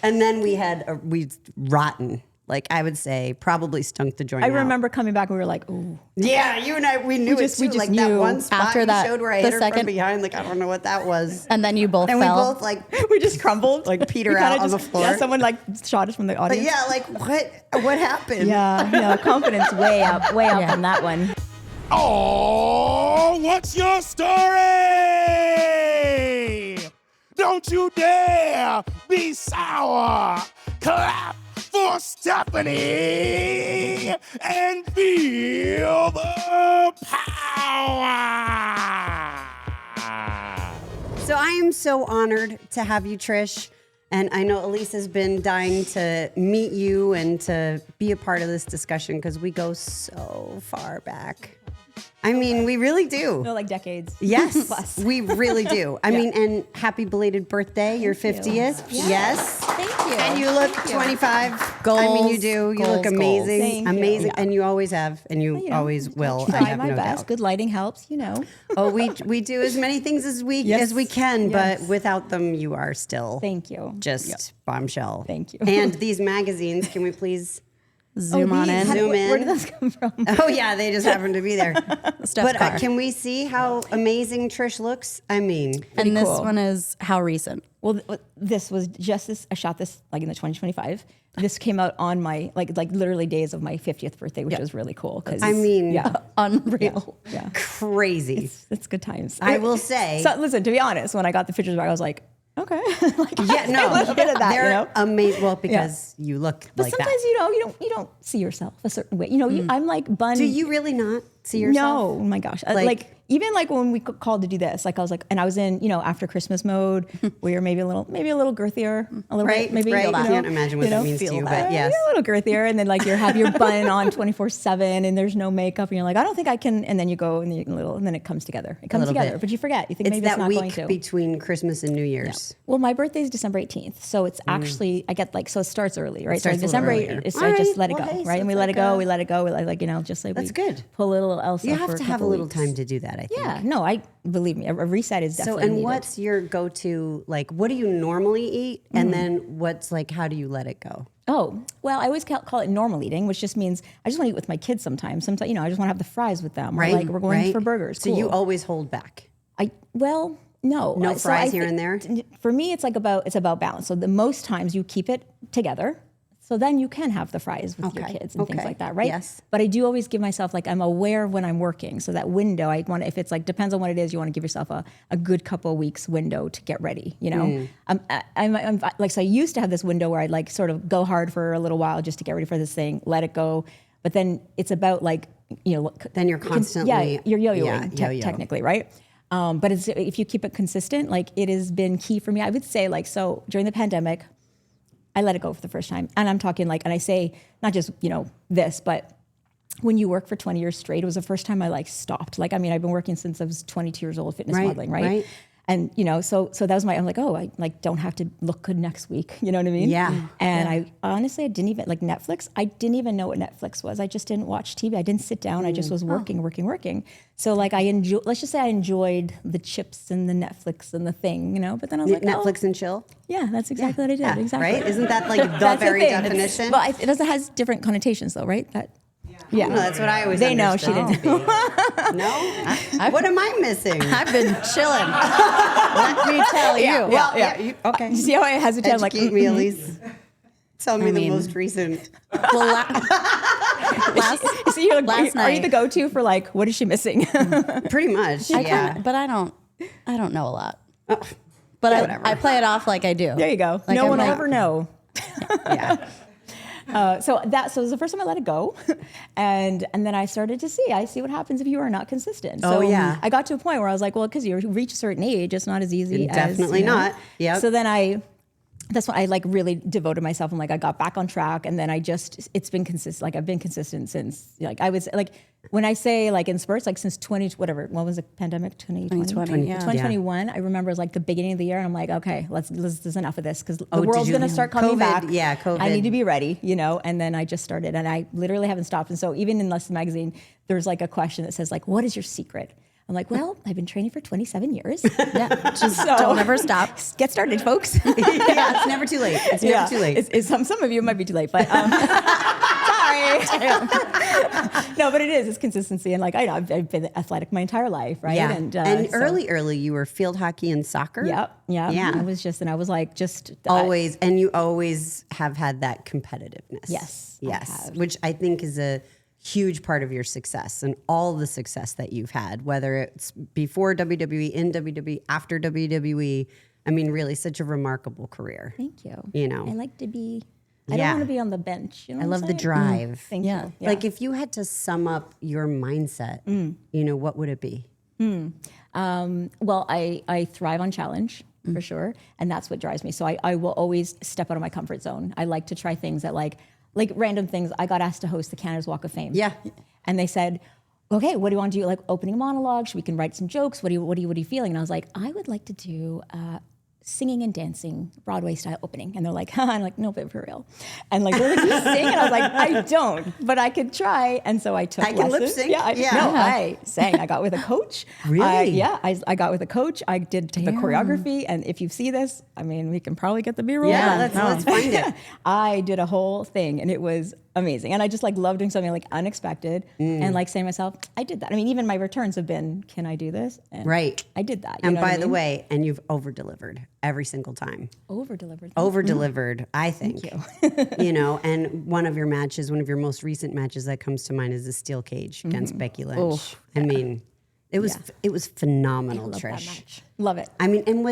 And then we rotten. Like I would say, probably stunk the joint. I out. remember coming back and we were like, ooh. Yeah, you and I, we knew We it just too. Like knew that one spot after you that, showed where I the hit her second- from behind. Like I don't know what that was. And then you both And fell. we both like We just crumbled. Like Peter We kinda out on the floor. Yeah, someone like shot us from the But audience. yeah, like what happened? Yeah, no, confidence way up Yeah. on that one. Oh, what's your story? Don't you dare be sour. Clap for Stephanie and feel the power. So I am so honored to have you, Trish. And I know Elise has been dying to meet you and to be a part of this discussion because we go so far back. I mean, we really do. No, like decades. Yes, Plus. we really do. I mean, and happy belated birthday, your 50th. Yes. Thank you. And you look 25. I mean, you do. You look Goals, amazing. Thank you. Amazing. And you always have, and you always will. I Try have my no best. doubt. Good lighting helps, you know. Oh, we do as many things as we Yes. can, Yes. but without them, you are still Thank you. just bombshell. Thank you. And these magazines, can we please Zoom on in. Zoom Where in? did those come from? Oh yeah, they just happen to be there. Steph But Carr. can we see how amazing Trish looks? I mean, And this cool. one is how recent? Well, this was just this. I shot this like in the 2025. This came out on my like literally days of my 50th birthday, which was really cool. 'Cause I mean, yeah, Unreal. yeah, crazy. it's good times. I will say. So listen, to be honest, when I got the pictures back, I was like, okay, like, Yeah, no, a little bit of that, they're you know. amazing. Well, because you look But like sometimes that. you don't see yourself a certain way. You know, I'm like bun. Do you really not see yourself? No, oh my gosh. Like- Like even like when we called to do this, like I was like, and I was in, after Christmas mode, we were maybe a little girthier, a little Right, bit, maybe. right. you know, Can't imagine what you that know, means to feel you, that. but yes. You're a little girthier, and then like you have your bun on 24/7, and there's no makeup, and you're like, I don't think I can, and then you go and and then it comes together. It comes little together, bit. but you forget. You think It's maybe that it's not going week to. between Christmas and New Year's. Well, my birthday is December 18th, so it's actually I get like so it starts early, right? starts So a December little earlier. 8th, All I just right, let it well, go, hey, so right? And we it's let like it go, a- we let it go, we like just like That's we good. pull a little Elsa. You for have to have a couple little weeks. time to do that, I think. Yeah, no, I believe me. A reset is So, definitely and needed. what's your go-to, like, what do you normally eat? And then what's like, how do you let it go? Oh, well, I always call it normal eating, which just means I just want to eat with my kids sometimes. Sometimes, I just want to have the fries with them. Right? Or like we're going right. for burgers. So Cool. you always hold back. No. No So fries I here think- and there? For me, it's about balance. So the most times you keep it together. So then you can have the fries with your Okay. kids and things Okay. like that, right? Yes. But I do always give myself, like, I'm aware of when I'm working. So that window, if it's like, depends on what it is, you want to give yourself a good couple of weeks window to get ready, I'm like, so I used to have this window where I'd like sort of go hard for a little while just to get ready for this thing, let it go. But then it's about like, Then you're constantly. yeah, you're yo-yoing yo-yo. technically, right? But if you keep it consistent, like it has been key for me. I would say like, so during the pandemic, I let it go for the first time. And I'm talking like, and I say not just, this, but when you work for 20 years straight, it was the first time I like stopped. Like, I mean, I've been working since I was 22 years old, fitness Right, modeling, right? right. And, so that was I'm like, oh, I like don't have to look good next week. You know what I mean? Yeah. And I honestly, I didn't even like Netflix. I didn't even know what Netflix was. I just didn't watch TV. I didn't sit down. I just was working. So like let's just say I enjoyed the chips and the Netflix and the thing, but then I was like, Netflix and chill? yeah, that's exactly what I did. Yeah, exactly. Right? Isn't that like the That's very thing. definition? Well, it doesn't has different connotations though, right? Yeah. No, that's what I always They know she understood didn't. it to be. No? What am I missing? I've been chilling. Let me tell you. Well, yeah. Okay. You see how I hesitate? I'm like, Educate me, Elise. Tell me the mean- most recent. Well, last, so you're last are you night- the go-to for like, what is she missing? Pretty much. I Yeah. but I don't know a lot. But whatever. I play it off like I do. There you go. Like no I'm one will like- ever know. Yeah. So it was the first time I let it go, and then I started to see what happens if you are not consistent. So Oh, yeah. I got to a point where I was like, well, because you reach a certain age, it's not as easy. Definitely not. Yep. So then that's when I like really devoted myself and like I got back on track, and then it's been consistent. Like I've been consistent since like I was like when I say like in spurts, like since 20 whatever, what was the pandemic 2020, yeah. 2021. I remember it was like the beginning of the year, and I'm like, okay, there's enough of this because the did world's you- gonna start coming COVID, back. yeah, COVID. I need to be ready, And then I just started, and I literally haven't stopped. And so even in Less Than Magazine, there's like a question that says like, what is your secret? I'm like, well, I've been training for 27 years. Yeah, just don't ever stop. Get started, folks. Yeah, it's never too late. It's never too late. Some of you might be too late, but sorry. No, but it is. It's consistency, and like I've been athletic my entire life, right? Yeah. And, And so- early, you were field hockey and soccer. Yep. Yeah. Yeah. I was like, just Always, and you always have had that competitiveness. Yes, I Yes. have. Which I think is a huge part of your success and all the success that you've had, whether it's before WWE, in WWE, after WWE. I mean, really such a remarkable career. Thank you. You know. I like to be. I Yeah. don't want to be on the bench. You know I what love I'm the saying? drive. Thank Yeah. you. Like if you had to sum up your mindset, you know, what would it be? Well, I thrive on challenge for sure, and that's what drives me. So I will always step out of my comfort zone. I like to try things that like random things. I got asked to host the Canada's Walk of Fame. Yeah. and they said, okay, what do you want to do? Like opening monologues? We can write some jokes. What are you feeling? And I was like, I would like to do singing and dancing Broadway style opening. And they're like, huh? I'm like, no, but for real. And like, they're like, you sing? And I was like, I don't, but I could try. And so I took I can lip lessons. sync? Yeah, Yeah. No, I sang. I got with a coach. Really? I got with a coach. I did the choreography. And if you see this, I mean, we can probably get the B-roll. Yeah, but let's find it. I did a whole thing and it was amazing. And I just like love doing something like unexpected and like saying to myself, I did that. I mean, even my returns have been, can I do this? And Right. I did that. And know what by I the mean? way, and you've over delivered every single time. Over delivered. Over delivered, I think. You know, and one of your most recent matches that comes to mind is the steel cage against Becky Lynch. I mean, it was phenomenal, Love that Trish. match. Love it. I mean, and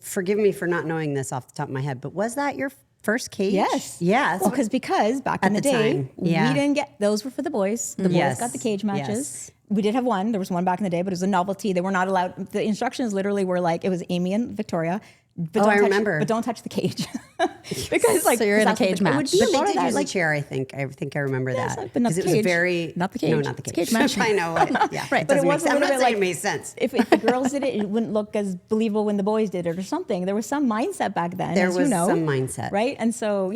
forgive me for not knowing this off the top of my head, but was that your first cage? Yes. Yeah. that's Well, what- because back in At the the day, time, yeah. we didn't get those were for the boys. The boys Yes. got the cage matches. Yes. We did have one. There was one back in the day, but it was a novelty. They were not allowed. The instructions literally were like it was Amy and Victoria. But Oh, I touch, remember. But don't touch the cage. Because like So you're in a that's what cage it would match. be But a they lot of did that, use like, the chair, I think. I think I remember that. but not Because the it was cage. very... Not the No, cage. not the It's cage. cage match. I know. Yeah. Right. It But it doesn't make was a sense. I'm little not bit saying like it made sense. If the girls did it, it wouldn't look as believable when the boys did it or something. There was some mindset back then. There as was you know, some mindset. right? And so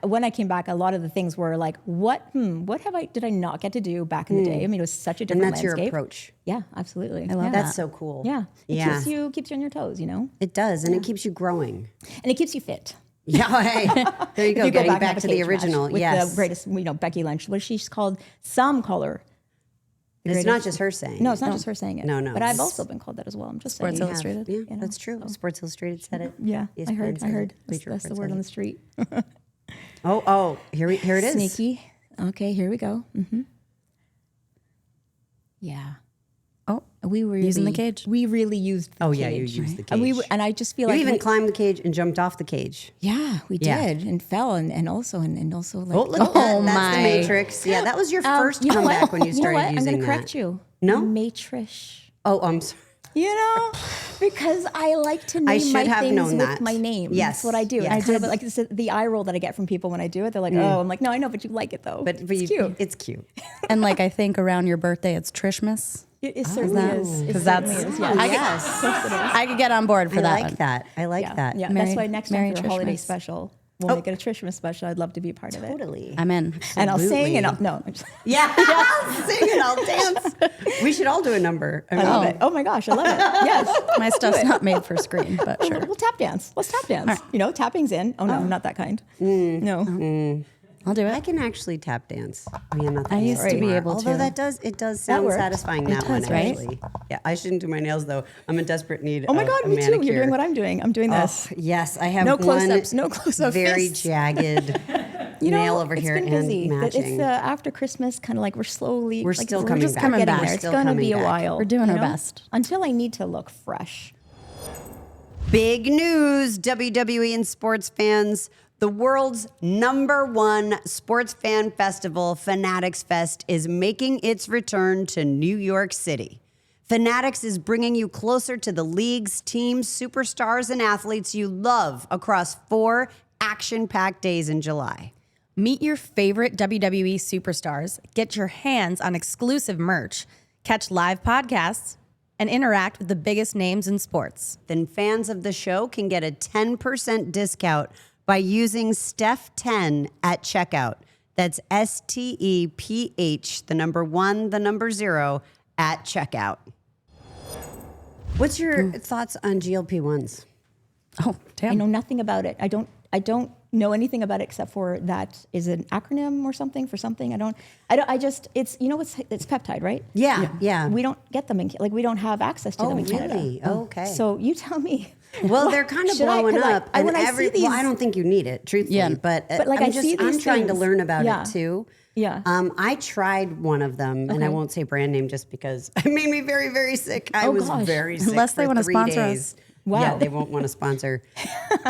when I came back, a lot of the things were like, what did I not get to do back in the day? I mean, it was such a And different that's your landscape. approach. Yeah, absolutely. I love That's so cool. Yeah, it Yeah. keeps you on your toes, you know, It does, and it keeps you growing. and it keeps you fit. Yeah, hey, there you go. If you Getting and back have a to the cage match original. with Yes. the greatest, Becky Lynch. What she's called, some call her. the It's greatest- not just her saying No, it's not it. just her saying it. No, no. But I've also been called that as well. I'm just Sports saying. Illustrated. Yeah, You know, that's true. Sports Illustrated said it. Yeah, I ESPN heard. said it. That's Bleacher the Report word said on the it. street. Here it is. Sneaky. Okay, here we go. Yeah. Oh, We were using the cage. We really used the Oh, cage. yeah, you used the And cage. and I just feel You like even climbed the cage and jumped off the cage. yeah, we Yeah. did and fell and also like Oh, look at that. Oh, That's my. the Matrix. Yeah, that was your first you know comeback what? when you know started what? using I'm gonna that. correct you. No? Matrish. Oh, I'm sorry. You know, because I like to name should my have things known with that. my name. Yes. That's what I do. Yes. It's kind of like the eye roll that I get from people when I do it. They're like, "Oh," I'm like, "No, I know, but you like it though." But it's cute. It's cute. And like I think around your birthday, it's Trishmas. It certainly is. It 'Cause certainly that's- is. Yes. Yes. I could get on board for I that like one. that. I like that. Yeah, Merry- that's why next Merry time for a holiday Trishmas. special, we'll make it a Trishmas special. I'd love to be a part of it. Totally. I'm in. And I'll sing and Absolutely. I'm just, Yeah. I'll sing and I'll dance. We should all do a number. I I love it. Oh my gosh, I love it. Yes. My stuff's not made for screen, but sure. We'll tap dance. Let's tap dance. You know, tapping's in. Oh no, not that kind. No. I'll do I it. can actually tap dance. I mean, I'm not that I used to be smart. able Although to. it does sound works. satisfying. It That one does, right? actually. Yeah, I shouldn't do my nails though. I'm in desperate need. Oh my of God, a me too. manicure. You're doing what I'm doing. I'm doing this. Yes, I have No one close-ups, no close-up very fists. jagged You know, nail over it's here been and busy. matching. It's after Christmas, kind of like we're slowly. We're like, still we're coming just back. coming getting back. there. We're It's still gonna coming be a back. while. We're doing you our know? best. Until I need to look fresh. Big news, WWE and sports fans. The world's #1 sports fan festival, Fanatics Fest, is making its return to New York City. Fanatics is bringing you closer to the leagues, teams, superstars, and athletes you love across 4 action-packed days in July. Meet your favorite WWE superstars, get your hands on exclusive merch, catch live podcasts, and interact with the biggest names in sports. Then fans of the show can get a 10% discount by using Steph10 at checkout. That's STEPH, the number 1, the number 0 at checkout. What's your thoughts on GLP-1s? Oh, damn. I know nothing about it. I don't know anything about it except for that is an acronym or something for something. I just, it's, it's peptide, right? Yeah. We don't get them we don't have access to them in Canada. Really? Oh, okay. So you tell me. Well, they're kind of Should I- blowing 'cause up. And when I see these, well, I don't think you need it, truthfully. Yeah. But like, I see I'm these trying to things. learn about Yeah. it too. Yeah. I tried one of them, and I won't say brand name just because it made me very, very sick. I was gosh. very sick Unless they for wanna 3 sponsor us. days. Wow. Yeah, they won't want to sponsor.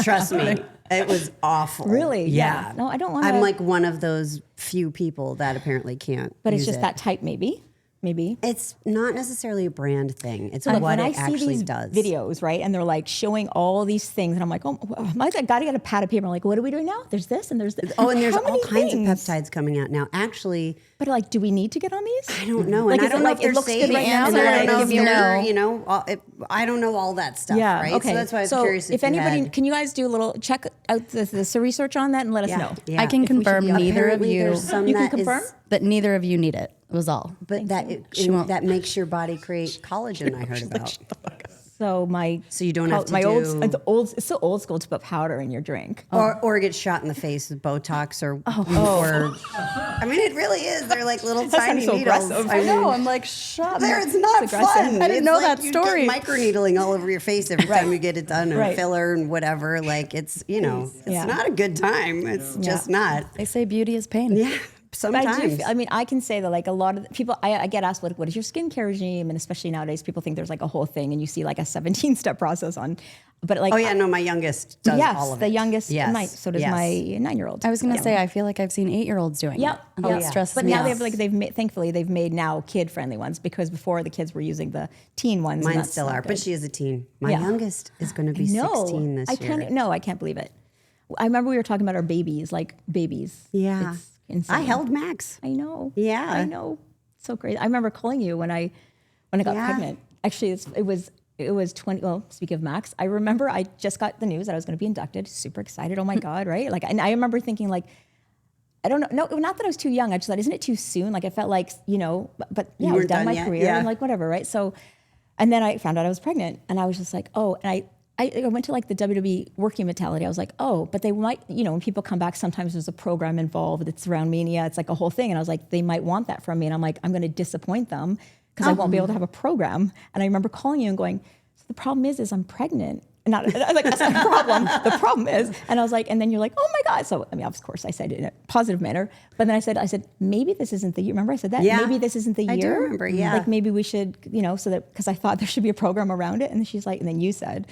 Trust me, it was awful. Really? Yeah. No, I don't wanna- I'm like one of those few people that apparently can't. but it's use just it. that type, maybe. It's not necessarily a brand thing. It's So, like, what when it I see actually these does. videos, right, and they're like showing all these things, and I'm like, oh, I got to get a pad of paper. I'm like, what are we doing now? There's this and there's this. Oh, and there's How all many kinds things? of peptides coming out now. Actually, But like, do we need to get on these? I don't know, Like, and I is don't it know like if they're it looks safe good right now? and So I like, don't know if if you they're, know, I don't know all that stuff, yeah, right? okay. So that's why I was So curious if you anybody, had- can you guys do a little check out the research on that and let us know? Yeah. I can If we should confirm be- neither of apparently you. there's some You can that is- confirm? That neither of you need it. Was all. but that makes your body create collagen. I heard about. So my So you don't have to my do- it's so old school to put powder in your drink. Or get shot in the face with Botox or I mean, it really is. They're like little tiny so needles. aggressive. I know. I'm like, shut There, it's not aggressive. fun. I didn't It's know like that you story. Get microneedling all over your face every time you get it done, or Right. filler and whatever. Like it's it's Yeah. not a good time. It's just not. They say beauty is pain. Yeah, But sometimes. I mean, I can say that like a lot of the people, I get asked, what is your skincare regime? And especially nowadays, people think there's like a whole thing and you see like a 17-step process on, but like, Oh yeah, no, my youngest does yes, all of the it. youngest, Yes. so does Yes. my 9-year-old. I was gonna say, I feel like I've seen 8-year-olds doing Yep. it. And that yeah. stresses But me now out. thankfully they've made now kid-friendly ones because before the kids were using the teen ones. and Mine that's still not are, good. but she is a teen. My Yeah. youngest is going to be 16 this year. I can't believe it. I remember we were talking about our babies, like babies. Yeah. It's insane. I held Max. I know. Yeah. I know. So crazy. I remember calling you when I got Yeah. pregnant. Actually, it was 20. Well, speaking of Max, I remember I just got the news that I was going to be inducted. Super excited. Oh my God, right? Like, and I remember thinking like, I don't know. No, not that I was too young. I just thought, isn't it too soon? Like I felt like, but yeah, I was weren't done done my yet? career Yeah. and like whatever, right? So, and then I found out I was pregnant and I was just like, oh, and I went to like the WWE working mentality. I was like, oh, but they might, when people come back, sometimes there's a program involved. It's around Mania. It's like a whole thing. And I was like, they might want that from me. And I'm like, I'm going to disappoint them because I won't be able to have a program. And I remember calling you and going, so the problem is I'm pregnant. I was like, that's not a problem. The problem is, and I was like, and then you're like, oh my God. So, I mean, of course I said it in a positive manner, but then I said, maybe this isn't the year. Remember I said that? Yeah. Maybe this isn't the year. I do remember, yeah. Like maybe we should, so that, because I thought there should be a program around it. And then she's like, and then you said,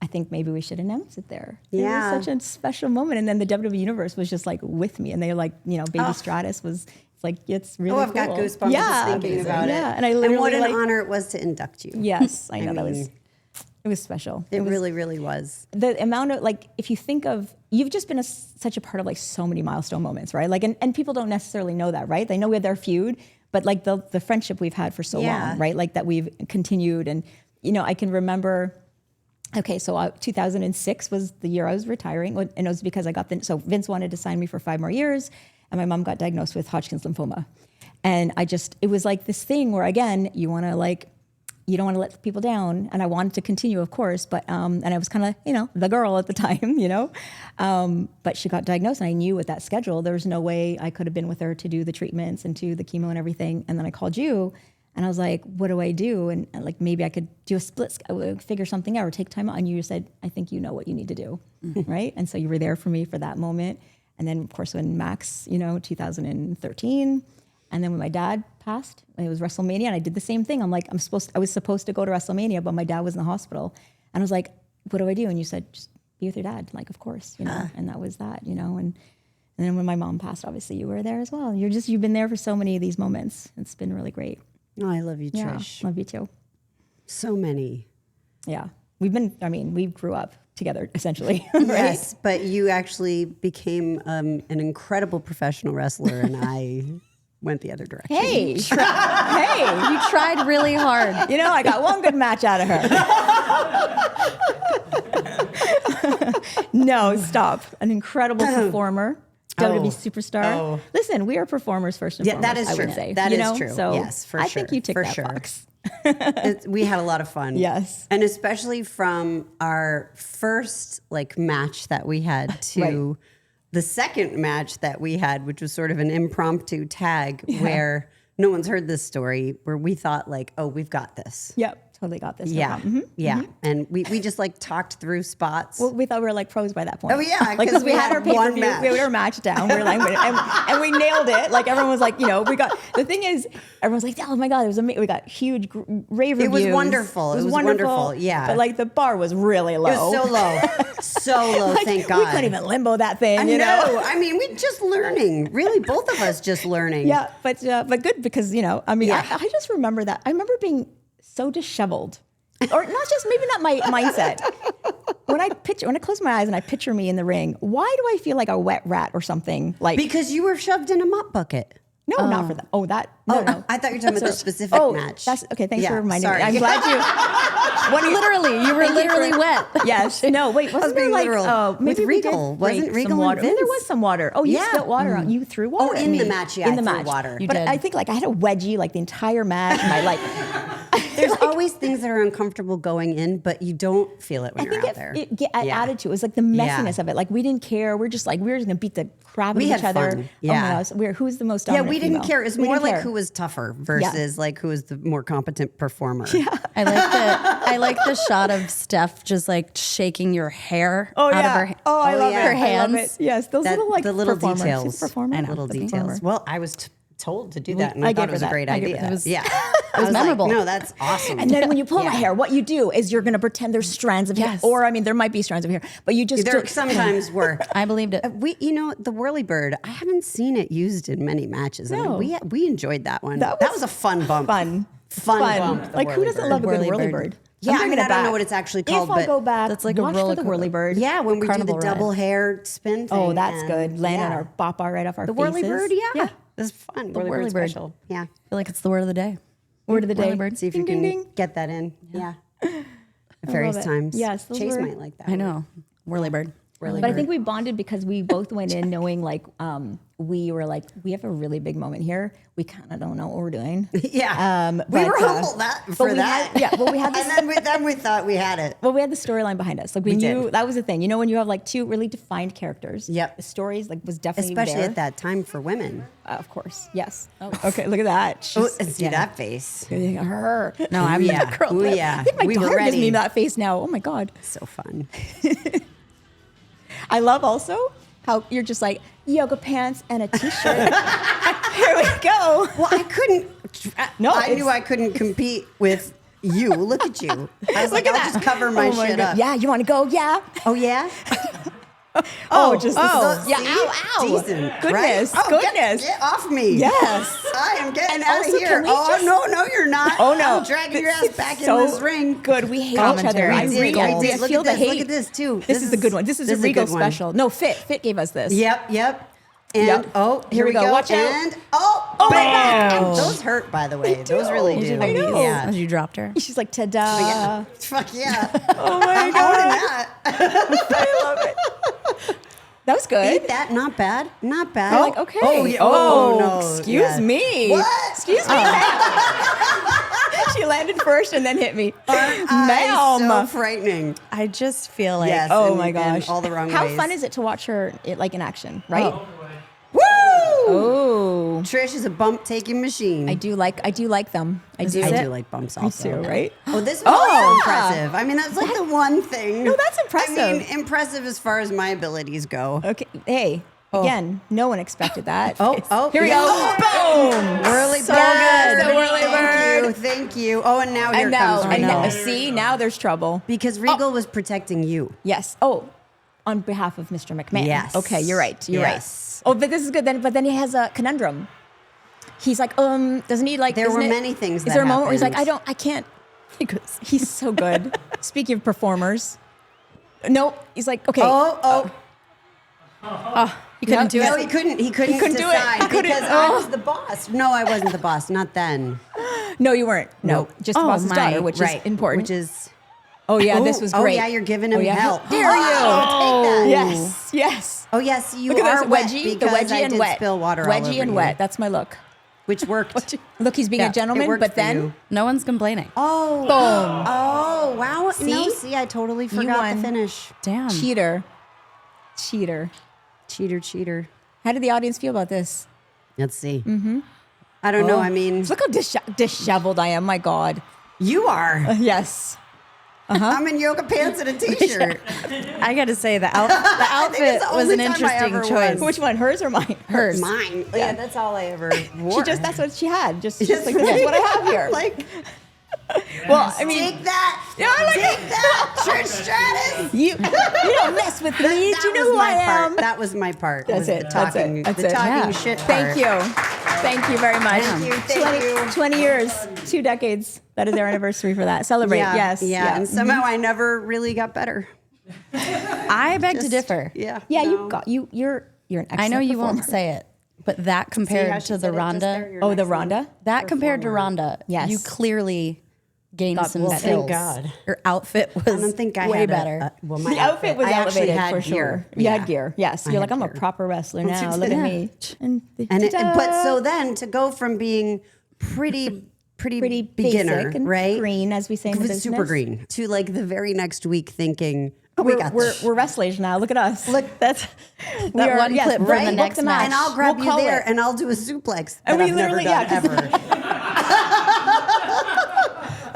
I think maybe we should announce it there. Yeah. It was such a special moment. And then the WWE Universe was just like with me. And they were like, Baby Stratus was, it's like, it's really Oh, I've got cool. goosebumps just thinking about it. Yeah. And I literally what an like, honor it was to induct you. yes, I know mean, it was special. It really, really was. The amount of like, if you think of, you've just been such a part of like so many milestone moments, right? Like, and people don't necessarily know that, right? They know we had their feud, but like the friendship we've had for so Yeah. long, right? Like that we've continued. And, I can remember, okay, so 2006 was the year I was retiring. And it was because I got so Vince wanted to sign me for 5 more years and my mom got diagnosed with Hodgkin's lymphoma. And it was like this thing where again, you don't want to let people down. And I wanted to continue, of course, but, and I was kind of, the girl at the time, but she got diagnosed and I knew with that schedule, there was no way I could have been with her to do the treatments and to the chemo and everything. And then I called you and I was like, what do I do? And like, maybe I could do a split, figure something out or take time out. And you said, I think you know what you need to do. Right. And so you were there for me for that moment. And then of course, when Max, 2013, and then when my dad passed, it was WrestleMania, and I did the same thing. I'm like, I was supposed to go to WrestleMania, but my dad was in the hospital. And I was like, what do I do? And you said, just be with your dad. Like, of course, and that was that, and then when my mom passed, obviously you were there as well. You've been there for so many of these moments. It's been really great. Oh, I love you, Yeah, Trish. love you too. So many. Yeah. We grew up together essentially. Right? Yes, but you actually became an incredible professional wrestler, and I went the other direction. Hey, hey, You tried really hard. I got one good match out of her. No, stop. An incredible performer. WWE superstar. Listen, we are performers first and Yeah, foremost. that is I would true. say. That is true. So Yes, for I sure. think you tick For that sure. box. We had a lot of fun. Yes. And especially from our first like match that we had to the second match that we had, which was sort of an impromptu tag where no one's heard this story, where we thought like, oh, we've got this. Yep. Totally got this. No Yeah. problem. Yeah. And we just like talked through spots. Well, we thought we were like pros by that point. Oh, yeah, like 'cause we we had had our pay-per-view, one match. we had our match down. We were like, and we nailed it. Like everyone was like, you know, we got. The thing is, everyone's like, oh my god, it was amazing. We got huge rave It was reviews. wonderful. It was wonderful. Yeah. but like the bar was really low. It was so low. So low, Like, thank God. We couldn't even limbo that thing. I You know. know. I mean, we're just learning. Really, both of us just learning. Yeah, but good because you know, I mean, Yeah. I just remember that. I remember being so disheveled, or not just maybe not my mindset. When I close my eyes and I picture me in the ring, why do I feel like a wet rat or something? Like Because you were shoved in a mop bucket. no, not for that. Oh, that no, no. I thought you were talking about the specific match. That's okay. Thanks Yeah, for reminding sorry. me. I'm glad you. Literally, you were literally wet. Yes. No. Wait. Wasn't there being like literal. maybe With we did Regal. break Wasn't some Regal and water? There Vince? was some water. Oh, you Yeah. spilled water on. You threw water. Oh, at in me. the match, yeah, In I the threw match. water. You But did. I think like I had a wedgie like the entire match. And I like. There's always things that are uncomfortable going in, but you don't feel it when I you're think out there. it Yeah. added to it. It was like the messiness of it. Like we didn't care. We're just like we were just gonna beat the crap out We of each had other. fun. Oh Yeah. my gosh. Who's the most Yeah, dominant we didn't female? care. It's We more didn't like care. who was tougher versus like who was the more competent performer. I like the shot of Steph just like shaking your hair Oh out yeah. of her. Oh, I Oh, love yeah. it. Her I love hands. it. Yes, those little like the little performer. details. She's a performer. I know. Little The details. performer. Well, I was told to do that, and I I gave thought her it was a that. great I gave her idea. that. It was- Yeah, it was memorable. Like, no, that's awesome. And then when you pull my Yeah. hair, what you do is you're going to pretend there's strands of hair, Yes. or I mean, there might be strands of hair, but you just There sometimes were. I believed it. The whirly bird. I haven't seen it used in many matches. I No. mean, we enjoyed that one. That That was was a fun bump. fun, bump. the Like who whirly doesn't bird. love a good Whirly whirly bird. bird? Yeah, I'm I mean, bringing it I don't know back. what it's actually called, If I but go back, That's like a watch roller for the whirly bird. Yeah, when we do the Carnival ride. double hair spin thing. Oh, that's and- good. Land on yeah. our bop right off our The faces. whirly bird, yeah. It was fun. The Whirly whirly bird bird. special. Yeah. I feel like it's the word of the day. Word of the day. Whirly bird. See if you Ding, can ding, ding. get that in. Yeah. At love various it. times. Yes, those Chase were- might like that. I know. Whirly bird. Whirly But I bird. think we bonded because we both went in knowing like we were like we have a really big moment here. We kind of don't know what we're doing. Yeah. We but, were hopeful for we that. had- yeah, well, we had this- and then we thought we had it. Well, we had the storyline behind us. Like we did. knew that was the thing. You know, when you have like two really defined characters. Yep. The stories like was definitely Especially there. at that time for women. Of course. Yes. Oh, okay. Look at that. Oh, She's- see that face. her. No, I'm yeah. curled Ooh, lip. yeah. I think my we were daughter gives ready. me that face now. Oh my god. So fun. I love also how you're just like yoga pants and a t-shirt. Here we go. Well, I couldn't. No, I it's- knew I couldn't compete with you. Look at you. I was like, Look at I'll that. just cover my Oh shit God. up. Yeah, you want to go? Yeah. Oh yeah. Yeah. Ow, ow. Decent. Goodness. Right? Oh, Goodness. Get off me. Yes. I am getting And out of also, here. can we Oh just- no, you're not. Oh no. I'm dragging your ass back So in this ring. Good. We hate each other. Commentary. I We did, really we did. I Look feel at the this. hate. Look at this too. This is the good one. This is a a Regal good one. special. No, Fit gave us this. Yep. And Yep. oh, here we go. Watch out. And oh, Oh my bam! God. Those hurt, by the way. Those really Did do. you I know. Yeah. As you dropped her. She's like, ta-da. Yeah. Fuck yeah. Oh my I'm God. owning that. I love it. That was good. Eat that. Not bad. Not bad. I'm like, okay. Oh, yeah. Oh, no. excuse Yeah. me. What? Excuse me. She landed first and then hit me. Aren't Ma'am. I so frightening. I just feel like Yes. Oh in- my in gosh. all the wrong How ways. fun is it to watch her like in action, right? Woo! Oh. Trish is a bump taking machine. I do like them. I do. I do like bumps also. too, right? Oh, this was Oh, also yeah. impressive. I mean, that's like the one thing. No, that's impressive. I mean, impressive as far as my abilities go. Okay. Hey, again, no one expected that. Oh, Here we yeah. go. Boom. Whirly So bird. good. The whirly Thank you. bird. Thank you. Oh, and now here And now, comes and Regal. now, see, now there's trouble. Because Regal was protecting you. Yes. Oh, on behalf of Mr. McMahon. Yes. Okay, you're right. You're Yes. right. Oh, but this is good. But then he has a conundrum. He's like, doesn't he like? There isn't were it- many things Is that there a moment where he's like, happened. I can't. He's so good. Speaking of performers, no, he's like, okay. Oh. you couldn't do No, it. he couldn't. He couldn't couldn't do it. decide He couldn't- because I was the boss. No, I wasn't the boss. Not then. No, you weren't. No, Nope. just the Oh, boss's my. daughter, which is important. Which is. oh yeah, this was great. Oh yeah, you're giving him Oh, yeah. hell. How dare you? Oh, take that. Yes. Oh yes, you Look at are this wet wedgie, the because wedgie I and did wet. spill water all Wedgie over and you. wet. That's my look. which worked. Look, he's being a It gentleman, worked but for then you. No one's complaining. Oh, wow. No, see, I totally forgot won. the finish. Damn. cheater. Cheater. How did the audience feel about this? Let's see. I don't know. I mean, Look how disheveled I am. My God. you are. Yes. I'm in yoga pants and a t-shirt. I got to say, the outfit it's the was only an time I interesting ever choice. won. Which one? Hers or mine? Hers. Mine. Yeah, that's all I ever wore. That's what she had. Just Just like, this is what I have here. Like, well, I mean, take that. Take that, Trish Stratus. you don't mess with me. Do you That know was who I my part. am? That was my part. That's was it. The talking, That's the it. talking Yeah. shit Thank part. you. Thank you very much. Thank you. 20 years, 2 decades. That is our anniversary for that. Celebrate. Yeah, Yes. Yeah. And somehow I never really got better. I beg to differ. Yeah. Yeah, no. you're an excellent I know you performer. won't say it, but that See how compared she to the said it just there? Rhonda, You're Oh, an the excellent- Rhonda? that compared to Rhonda, Yes. you clearly gained some well, thank skills. God. Your outfit was I don't think I way had better. well, my The outfit was I actually elevated had for gear. sure. You had gear. Yes. I You're had like, I'm a gear. proper wrestler now. Look at me. And But so then to go from being pretty beginner, basic and right? green, as we say in the business. super green, to like the very next week thinking, We're wrestlers now. Look at us. Look, that's We that are- one yes, clip from right? the Book next the match. and I'll grab We'll you call there it. and I'll do a suplex that And we I've never literally- done yeah, 'cause- ever.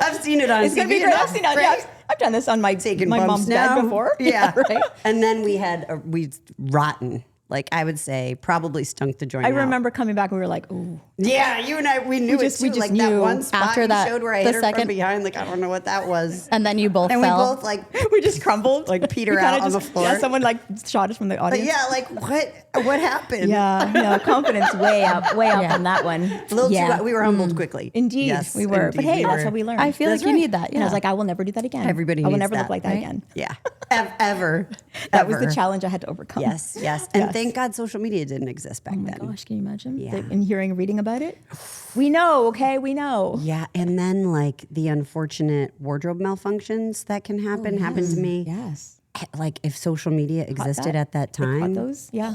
I've seen it on It's TV. gonna be great. I've seen it. right? Yeah, I've done this on my Taking my bumps mom's now. bed before. Yeah, right. And then we rotten. Like I would say, probably stunk the joint I out. remember coming back and we were like, ooh. Yeah, you and I, we knew We just it too. Like knew that one spot after you that, showed where I the hit her from second- behind. Like I don't know what that was. And then you both And fell. we both like We just crumbled. Like Peter We kinda out on the floor. Yeah, someone like shot us from the But audience. yeah, like what happened? Yeah, no, confidence way up on that one. A little yeah. too. We were humbled quickly. Indeed, Yes, we were. But indeed, hey, we that's were. how we learn. I feel That's like you right. need that. And I was like, I will never do that again. Everybody I will needs never that, look like that right? again. Yeah, ever. That was the Ever. challenge I had to overcome. Yes, yes. And Yes. thank God social media didn't exist back Oh my then. gosh, can you imagine? Yeah. And hearing, reading about it. We know, okay? We know. Yeah, and then like the unfortunate wardrobe malfunctions that can happen happened to me. Yes. Like if social media existed at that Caught time, those? Yeah.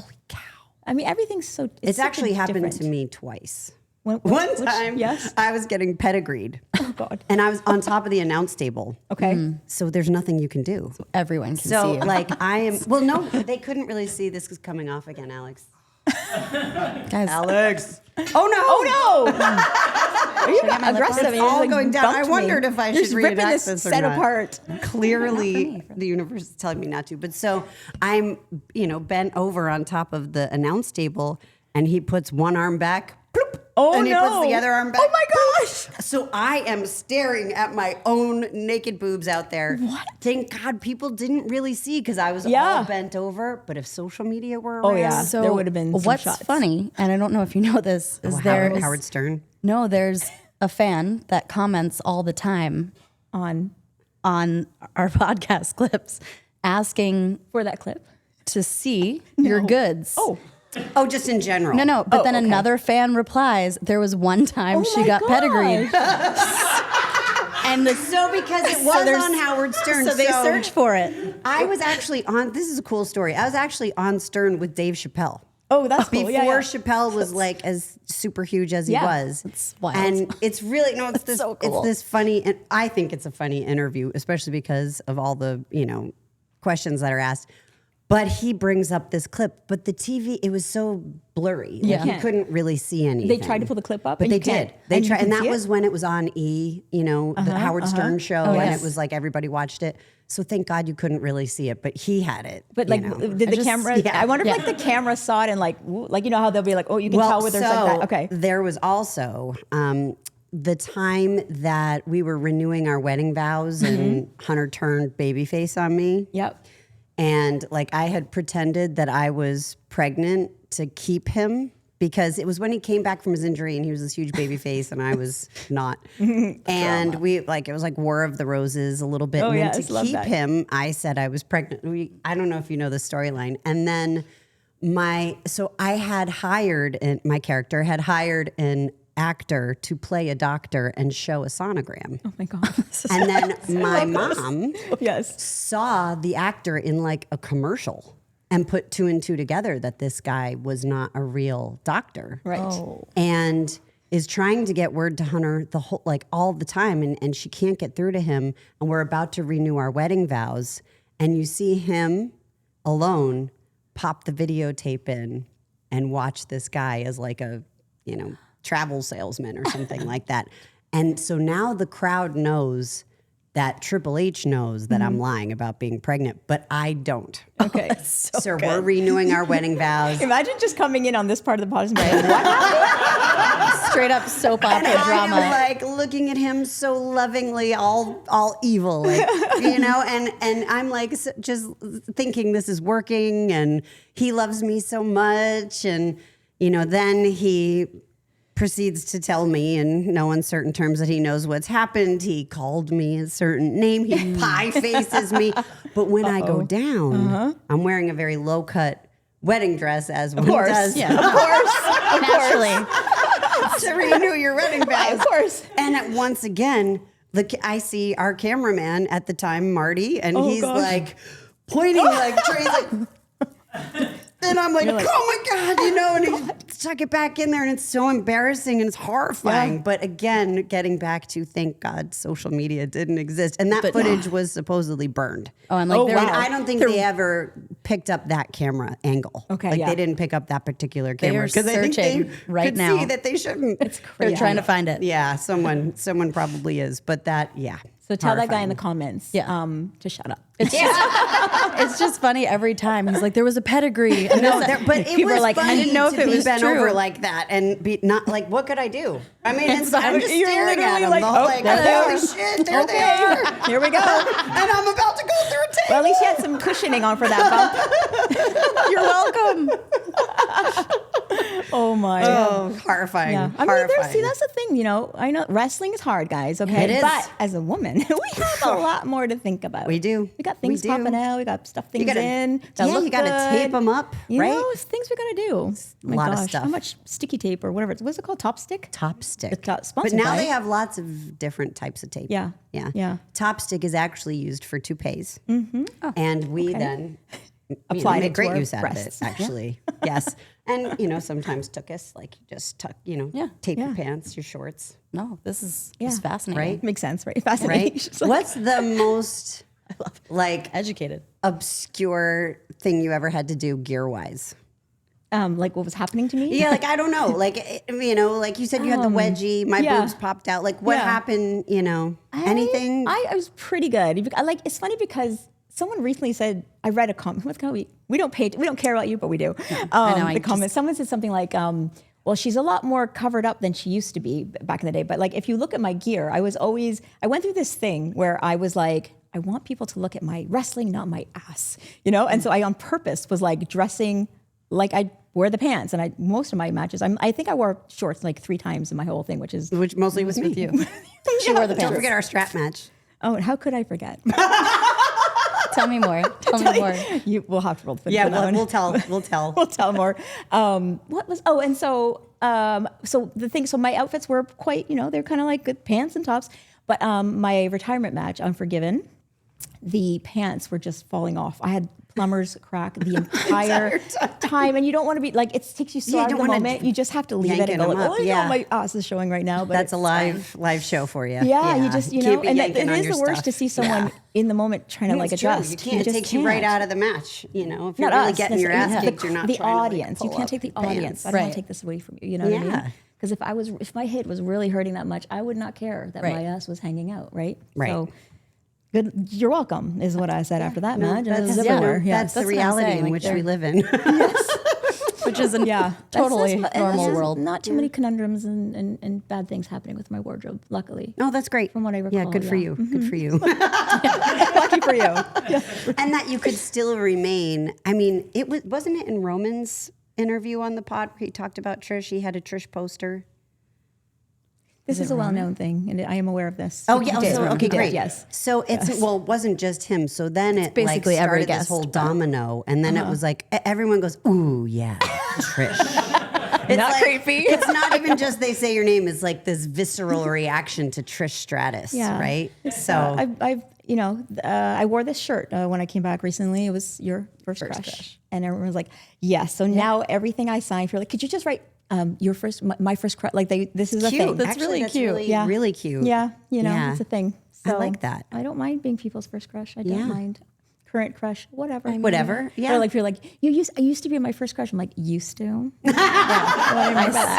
I mean, everything's so. it's so actually happened different. to me twice. One One time, Yes. I was getting pedigreed, Oh God. and I was on top of the announce table. Okay. So there's nothing you can do. Everyone can see So you. like I am. Well, no, they couldn't really see this is coming off again, Alex. Guys, Alex. Oh no! Oh no! Are you aggressive? It's You're all like going down. I bumped me. wondered if I You're should just ripping reenact this this or set not. apart. Clearly, the universe is telling me not to. But so I'm, bent over on top of the announce table, and he puts one arm back. Bloop, Oh and he no! puts the other arm back. Oh my gosh! So I am staring at my own naked boobs out there. What? Thank God people didn't really see because I was Yeah. all bent over. But if social media were around, Oh yeah, so there would have been. Some what's shots. funny, and I don't know if you know this, is Howard Stern. No, there's a fan that comments all the time on on our podcast clips asking for that clip? to see your goods. Oh, just in general. No, but then okay. another fan replies, there was one time she my got gosh. pedigreed. And so because it was there's- on Howard Stern, So they search for it. I was actually on. This is a cool story. I was actually on Stern with Dave Chappelle. Oh, that's cool. Before Yeah, yeah. Chappelle was like as super huge as he Yeah. was. It's wild. And it's really it's this so cool. it's this funny, and I think it's a funny interview, especially because of all the questions that are asked. But he brings up this clip, but the TV, it was so blurry. Yeah. Like you couldn't really see anything. They tried to pull the clip up, But and they you can't- did. They and you tried, can and that see it? was when it was on E, the Howard Stern show, and yes. it was like everybody watched it. So thank God you couldn't really see it, but he had it. But like, did the camera? yeah. I wonder if like the camera saw it and like how they'll be like, oh, you can tell where there's like that. Okay. There was also the time that we were renewing our wedding vows, and Hunter turned babyface on me. Yep. And like I had pretended that I was pregnant to keep him because it was when he came back from his injury and he was this huge baby face and I was not. And it was like War of the Roses a little bit. Oh, and then yes, to love keep that. him, I said I was pregnant. I don't know if you know the storyline. And then I had hired, and my character had hired an actor to play a doctor and show a sonogram. Oh my God. And then my mom Yes. saw the actor in like a commercial and put 2 and 2 together that this guy was not a real doctor. Right. Oh. And is trying to get word to Hunter the whole, like all the time, and she can't get through to him. And we're about to renew our wedding vows, and you see him alone pop the videotape in and watch this guy as like a, travel salesman or something like that. And so now the crowd knows that Triple H knows that I'm lying about being pregnant, but I don't. Okay. So we're renewing our wedding vows. Imagine just coming in on this part of the podcast. Like, what? Straight up soap opera And drama. I'm like looking at him so lovingly, all evil, like, and I'm like just thinking this is working, and he loves me so much, and then he proceeds to tell me in no uncertain terms that he knows what's happened. He called me a certain name. He pie faces me. But when I go down, I'm wearing a very low cut wedding dress, as one does. Yeah. Of course. Naturally. To renew your wedding vows. Of course. And once again, I see our cameraman at the time, Marty, and he's gosh. like pointing, like Trey's like. And I'm like, oh my God, and he stuck it back in there, and it's so embarrassing and it's horrifying. Yeah. But again, getting back to thank God social media didn't exist. And that footage was supposedly burned. Oh, and like And I don't think they ever picked up that camera angle. Okay, Like yeah. they didn't pick up that particular They camera. are I think searching they right could now. see that they shouldn't. It's They're trying to find it. Yeah, someone probably is. But So tell that guy in horrifying. the comments to shut up. It's just funny every time. He's like, there was a pedigree. And No, this- but it people was are like, funny I didn't know if to it be was bent true. over like that and be not like, what could I do? I mean, I'm just You're staring at literally him. like, the whole, oh, like, there they holy are. shit, there they are. Here we go. And I'm about to go through a tape. Well, at least you had some cushioning on for that bump. You're welcome. Oh my. Oh, horrifying. Yeah. I mean, Horrifying. that's the thing, I know wrestling is hard, guys, okay? It is. But as a woman, we have a lot more to think about. We do. We got things We do. popping out. We got stuff things gotta- in. you got to tape them up, right? It's things we got to do. A lot of stuff. How much sticky tape or whatever. What's it called? Top stick? Top stick. It's got- But sponsored now by- they have lots of different types of tape. Yeah. Yeah. Yeah. Top stick is actually used for toupees. Mm-hmm. And we then Applied made it to great our use out breasts. of it, actually. Yes. And, sometimes took us, like, you just tuck, tape your pants, your shorts, No, this is Yeah. just fascinating. Right? Makes sense, right? Fascinating. right? She's like, What's the most, like, Educated. obscure thing you ever had to do gear-wise? like what was happening to me? Yeah, like, I don't know. Like, like you said you had the wedgie, my yeah. boobs popped out. Like, what Yeah. happened, anything? I was pretty good. It's funny because someone recently said, I read a comment. What's going we don't care about you, but we do. I know, The comment. Someone said something like, well, she's a lot more covered up than she used to be back in the day. But like, if you look at my gear, I went through this thing where I was like, I want people to look at my wrestling, not my ass, And so I on purpose was like dressing like I wear the pants. And most of my matches, I think I wore shorts like 3 times in my whole thing, which mostly was me. With you. She wore the Don't pants. forget our strap match. Oh, and how could I forget? Tell me more. Tell me more. We'll have to roll the footage. Yeah, for that one. we'll tell. We'll tell. We'll tell more. So the thing, so my outfits were quite, they're kind of like good pants and tops. But my retirement match, Unforgiven, the pants were just falling off. I had plumber's crack the entire time. And you don't want to be like, it takes you so Yeah, you out of don't the wanna moment. You just have to leave it yanking and go them like, up, oh, yeah. my ass is showing right now. But That's a it's fine. live show for you. Yeah, you just, Can't be and yanking it on is your the worst stuff. to see someone Yeah. in the moment trying to like It's true. adjust. You can't. It just takes you right can't. out of the match. If you're Not really us, getting your ass necessarily. kicked, you're not the trying to, like, audience. You pull can't up take the your pants. audience. I don't want Right. to take this away from you. You know what I Yeah. mean? Because if my head was really hurting that much, I would not care that Right. my ass was hanging out. Right. Right. So good. You're welcome is what I said after that No, match. It was that's, everywhere. Yeah. that's the That's what I'm reality saying, in like, which they're- we live in. Which is Yeah, totally that's normal there's world. Not too many conundrums and bad things happening with my wardrobe, luckily. No, that's great. From what I Yeah, recall, good for yeah. you. Good for you. Lucky for you. Yeah. And that you could still remain. I mean, wasn't it in Roman's interview on the pod where he talked about Trish? He had a Trish poster. This is a well-known thing, and I am aware of this. Oh He yeah. did. Okay, He did, great. Yes. So it's it wasn't just him. So then it basically like every started this guest, whole but- domino, and then it was like everyone goes, "Ooh, yeah, Trish." It's Not like- creepy. It's not even just they say your name. It's like this visceral reaction to Trish Stratus, Yeah. right? So I wore this shirt when I came back recently. It was your first crush. And everyone was like, yes. So now everything I sign for, like, could you just write your first, my first crush. Like this is a Cute. thing. That's Actually, really that's cute. Really, Yeah. really cute. Yeah, Yeah. it's a thing. I So like that. I don't mind being people's first crush. I don't Yeah. mind. Current crush, whatever. Whatever. Yeah. Or like if you're like, I used to be my first crush. I'm like, used to? I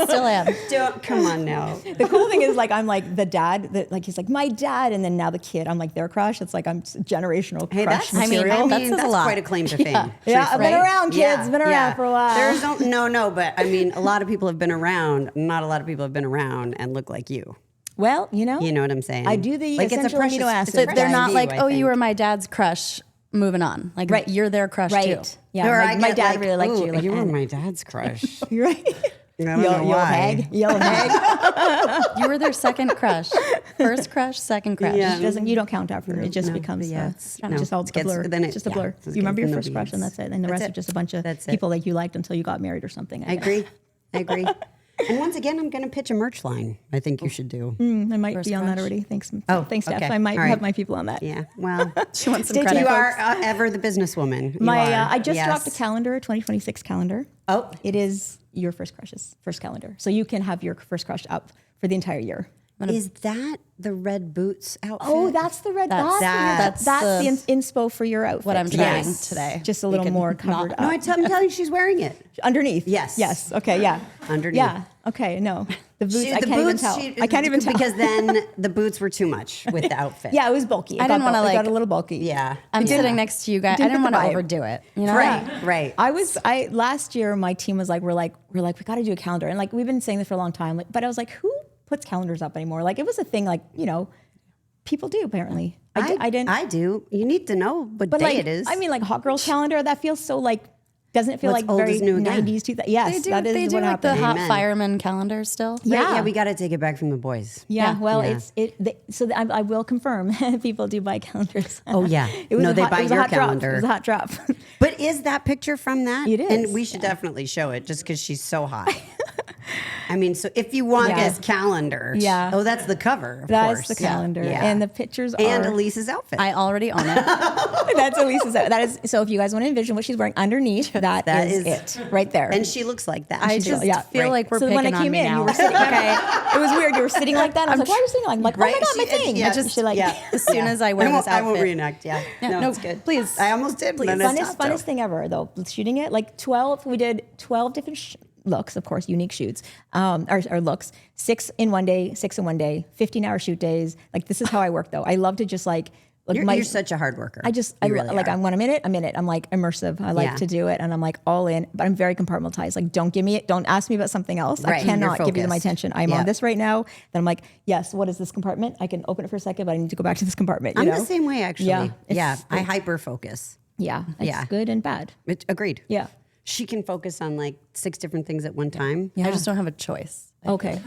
still am. Don't come on now. The cool thing is like, I'm like the dad that like, he's like my dad. And then now the kid, I'm like their crush. It's like, I'm generational Hey, crush that's, material. that says a that's lot. quite a claim to fame. Yeah, I've been truthfully. around, kids. Been around for a while. There's no, but I mean, a lot of people have been around. Not a lot of people have been around and look like you. Well, you know. You know what I'm saying? I do the like it's a essential precious, amino acids. it's a So they're precious not view, like, I oh, you think. were my dad's crush. Moving on. Like, Right. you're their crush Right. too. Yeah. Or My, I my get dad like, really liked ooh, you. Like, you were and- my dad's crush. You're right. I don't know why. hag. Yellow hag. You were their second crush. First crush, second crush. Yeah. You don't count out for it. It just No, becomes yeah, it's no, just all it a gets- blur. then it- It's just a yeah, blur. it You remember gets your in the first crush and weeds. that's it. And the That's rest it. are just a bunch of That's it. people that you liked until you got married or something. I agree. And once again, I'm going to pitch a merch line. I think you should do. I might be on that crush. already. Thanks. Oh, Thanks, Steph. okay. I might All right. have my people on that. Yeah. Well, She wants some Stay credit. tuned, you are folks. ever the businesswoman. You My are. I just Yes. dropped a calendar, 2026 calendar. Oh. It is your first crush's first calendar. So you can have your first crush up for the entire year. Is that the red boots outfit? Oh, that's the red. That's- That's that's the inspo for your outfit. What I'm today. trying today. Just a little more covered No, up. I'm telling you, she's wearing it. Underneath. Yes. Yes. Okay. Yeah. Underneath. Yeah. Okay. No. The boots. She- I the can't even boots, tell. she- I can't even tell because then the boots were too much with the outfit. Yeah, it was bulky. I didn't wanna, It like- got a little bulky. Yeah. I'm Yeah. sitting next to you guys. I didn't didn't put want the to vibe. overdo it. You know? Right. I last year my team was like we're like we got to do a calendar and like we've been saying this for a long time like, but I was like who puts calendars up anymore? Like it was a thing like people do apparently. I didn't. I do. You need to know what but day like it is. I mean like hot girls calendar that feels so like doesn't it feel What's like old very is new again. 90s 2000? Yes, They do, that is they do what like the happened. hot Amen. fireman calendar still. Right, yeah. yeah, we got to take it back from the boys. Yeah, well, Yeah. I will confirm people do buy calendars. Oh, yeah. it was No, a they hot, buy it was a your hot drop. calendar. It was a hot drop. But is that picture from that? It is, And we should definitely show it just because she's so hot. I mean, so if you want Yeah. this calendar, Yeah. oh, that's the cover, of That's course. the calendar, Yeah. and the pictures And are. Elise's outfit. I already own it. That's Elisa's. That is so. If you guys want to envision what she's wearing underneath, that is it right there. and she looks like that. I She just does. feel Right. like we're so picking when I on came me in, now. you were sitting. Okay, it was weird. You were sitting like that. I was like, "Why are you sitting like?" I'm like, Right? "Oh my god, my She- thing!" yeah, I just, she like. yeah. As soon as I wear this I won't outfit. reenact. Yeah. no, it's good. please. I almost did. But then I stopped, Funnest though. thing ever though. Shooting it like 12. We did 12 different looks, of course, unique shoots, or looks. 6 in one day, 6 in one day. 15-hour shoot days. Like this is how I work though. I love to just like. You're such a hard worker. I just, You really are. when I'm in it, I'm in it. I'm like immersive. I like Yeah. to do it and I'm like all in, but I'm very compartmentalized. Like, don't give me it. Don't ask me about something else. Right. I cannot You're give you my focused. attention. I'm Yeah. on this right now. Then I'm like, yes, what is this compartment? I can open it for a second, but I need to go back to this compartment. I'm you know? the same way, actually. Yeah. Yeah. It's- I hyper focus. Yeah. It's Yeah. good and bad. Agreed. Yeah. She can focus on like 6 different things at one time. I just don't have a choice. Okay.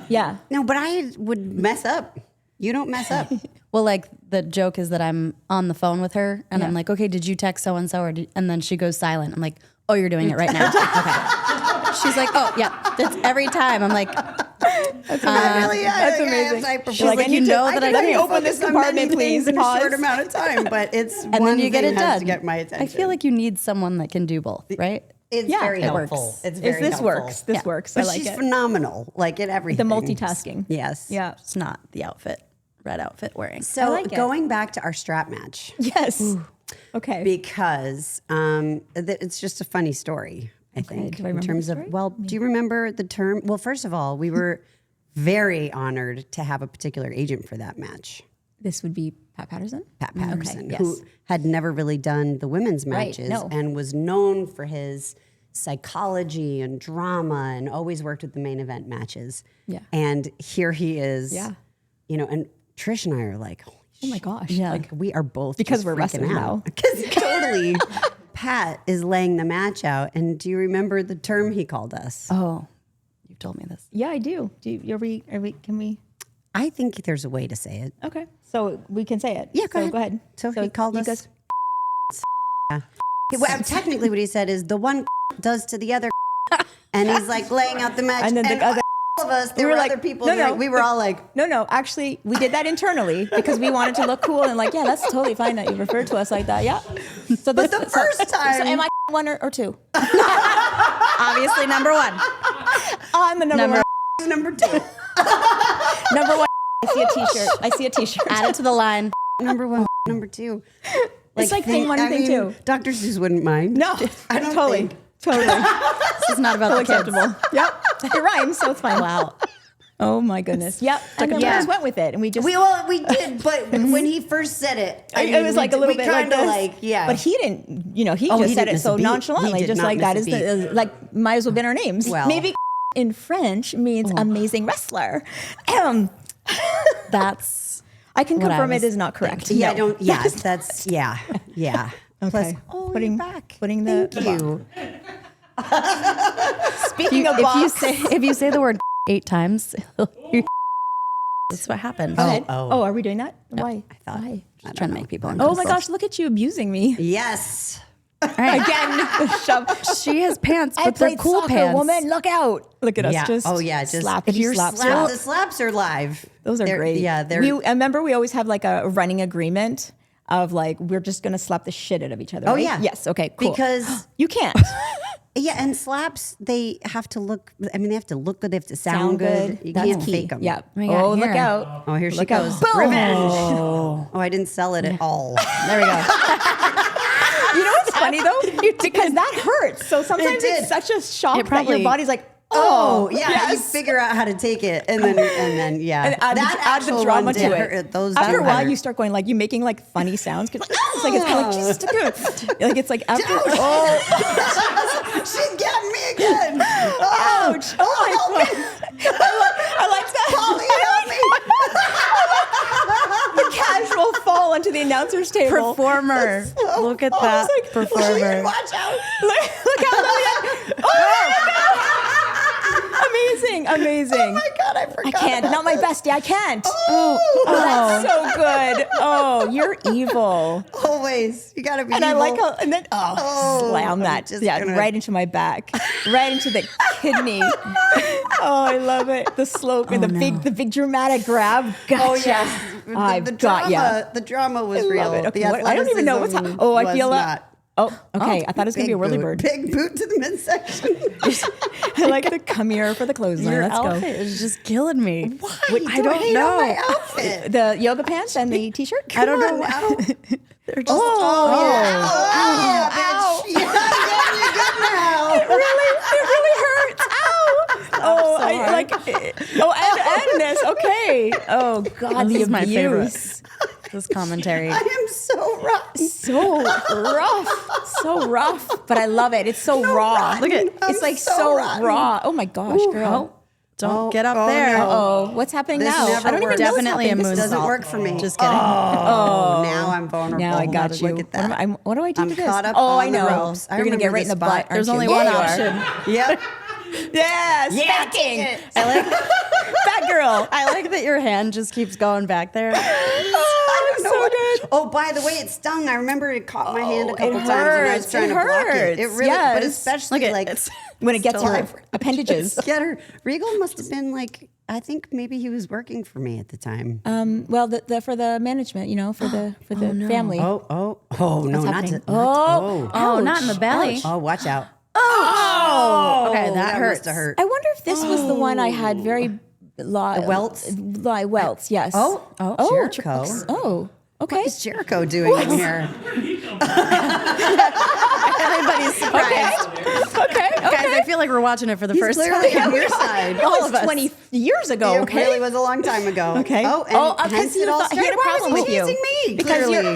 Yeah. No, but I would mess up. You don't mess up. Well, like the joke is that I'm on the phone with her and I'm like, okay, did you text so and so? And then she goes silent. I'm like, oh, you're doing it right now. Okay. She's like, oh, yeah. That's every time. I'm like, I really, That's amazing. She's Like, I you need to- know that I let me can open this compartment, please. in a Pause. short amount of time, but it's and then you get it has done. to get my attention. I feel like you need someone that can do both, right? it's Yeah, very it helpful. works. It's very This helpful. works. This works. I But like she's it. phenomenal, like at everything. The multitasking. Yes. Yeah. It's not the outfit, red outfit wearing. So I like it. going back to our strap match, Yes. Okay. because it's just a funny story, I think, do I in remember terms the of, story? well, do you remember the term? Well, first of all, we were very honored to have a particular agent for that match. This would be Pat Patterson? Pat Patterson, Okay, who yes. had never really done the women's Right, matches no. and was known for his psychology and drama and always worked with the main event matches. Yeah. And here he is. Yeah. You know, and Trish and I are like, holy Oh my gosh. Yeah. like we are both Because just we're freaking wrestlers out. now. Because totally Pat is laying the match out. And do you remember the term he called us? Oh, you've told me this. Yeah, I do. Can we? I think there's a way to say it. Okay. So we can say it. Yeah, go so ahead. Go ahead. So he called you us. guys- Well, technically, what he said is the one does to the other, and he's like laying out the match. And then the other- all of us, there we were were like, other people. no, doing- no. we were all like, No, actually, we did that internally because we wanted to look cool and like, yeah, that's totally fine that you referred to us like that. Yeah. So but the first time, so am I one or two? Obviously, number one. I'm the number one. Number 2. Number one. I see a T-shirt. Add it to the line. Number 1. Number 2. It's like thing one and thing two. Dr. Seuss wouldn't mind. No, I don't totally. think. Totally. This is not about the kids. Acceptable. Yep. It rhymes, so it's fine. Wow. Oh my goodness. Yep. And we just went with it, and we just. We did, but when he first said it, it was like a little bit like this. yeah. But he didn't, he he just said didn't it miss so a beat. nonchalantly, He did just not like miss that a is the, like, might as well been our names. Well. Maybe in French means amazing wrestler. That's I can what I confirm was it is not correct. yeah, No. I don't. Yeah, that's yeah. Okay. Plus, putting you're back. Putting the. Thank you. Speaking of box. if you say the word 8 times, that's what happens. Oh, are we doing that? Why? I thought. Why? Just trying to make people Oh uncomfortable. my gosh! Look at you abusing me Yes. again. She has pants, I but they're played cool soccer, pants. woman. Look out! Look at us. Yeah. Just Just slap. if you're slap. The slaps are live. Those are great. Yeah, they're. I remember we always have like a running agreement of like we're just gonna slap the shit out of each other. Oh, right? yeah. Yes. Okay. Cool. Because you can't. yeah, and slaps they have to look. I mean, they have to look good. They have to sound good. You That's can't key. fake them. Yeah. my God, Oh, look here. out! Oh, here she Look out. goes. Boom. Revenge. Oh, I didn't sell it at all. There we go. You know what's funny though? Because that hurts. So sometimes did. it's such a shock It that probably- your body's like, Oh, yeah. yes. You figure out how to take it, and then yeah. And add the actual drama one to did it. hurt. Those after a while, hurt. you start going like you making like funny sounds because it's like Jesus, dude. Like it's like after. She got me again. Ouch! Oh my god! I like that. The casual fall onto the announcer's table. Performer. Look at that like, performer. Watch out. Look how Lillian. Oh my god! Amazing. Oh my God, I forgot. I can't. about Not my this. bestie. I can't. That's so good. Oh, you're evil. Always. You gotta be And I evil. like how, and then slam I'm that, just yeah, gonna- right into my back, right into the kidney. Oh, I love it. The slope and the big dramatic grab. Gotcha. Oh yes. I've the got drama. ya. The drama was I real. love it. Okay, The I don't even know what's. athleticism Oh, I was feel not. Oh, okay. I thought it was gonna be a whirly boot. bird. Big boot to the midsection. I like the come here for the clothesline. Your Let's outfit go. is just killing me. Why? I don't hate on know. my outfit. The yoga pants and the t-shirt. I don't know. Now. They're just Oh, Ow. bitch. Yeah, you're good now. It really hurts. Ow! Oh, so I hard. like. And this. Okay. Oh God, This the is my favorite. abuse. this commentary. I am so rough. So rough. But I love it. It's so raw. Look at It's like so so rotten. raw. Oh my gosh, girl. Don't get up oh, there. no. Oh, what's happening This now? never I don't even works. know what's Definitely a happening. moonsault. This Doesn't work for me. Just kidding. Oh, now I'm vulnerable. Now I got you. Look at that. What do I do I'm to this? caught up Oh, on I the know. ropes. I You're gonna get remember right in the this butt. spot. There's aren't only you? one Yeah, you are. option. Yep. Yes, spanking. I like Fat girl. I like that your hand just keeps going back there. I don't know so what- good. Oh, by the way, it stung. I remember it caught my hand a couple it times when I was hurts. trying It to block it. hurts. It really, Yes. but especially Look at like it's When it gets still your alive. appendages. get her. Regal must have been like, I think maybe he was working for me at the time. Well, the for the management, for the family. Oh, no, not happening? to. Oh, not in the belly. Oh, watch out. Okay, that That hurts. must have hurt. I wonder if this was the one I had very welts? Welts, yes. Jericho. Oh, okay. What's Jericho doing in here? Everybody's surprised. Okay. Guys, I feel like we're watching it for the He's first clearly time. on your side. That all was of us. 20 years ago. It Okay. really was a long time ago. Okay. Oh, and hence he it all thought he had a started. Why problem was with he you. teasing me? Because Clearly.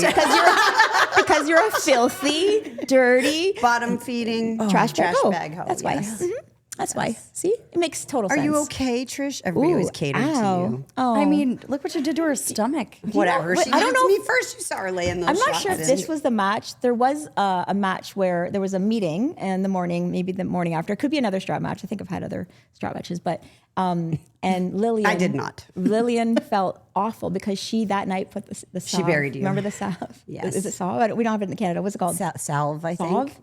because you're a filthy, dirty Bottom feeding trash bag. Oh, bag hoe. that's why. yes. Mhm. That's why. See, it makes total Are sense. you okay, Trish? Everybody always catered to you. Oh. I mean, look what you did to her stomach. Whatever. what- She I did don't it to know me first. You saw her laying those I'm not shots sure if in. this was the match. There was a match where there was a meeting in the morning, maybe the morning after. It could be another strap match. I think I've had other strap matches, but and Lillian. I did not. Lillian felt awful because she that night put the salve. She buried you. Remember the salve? Yes. Is it salve? We don't have it in Canada. What's it called? Salve, I think. Salve?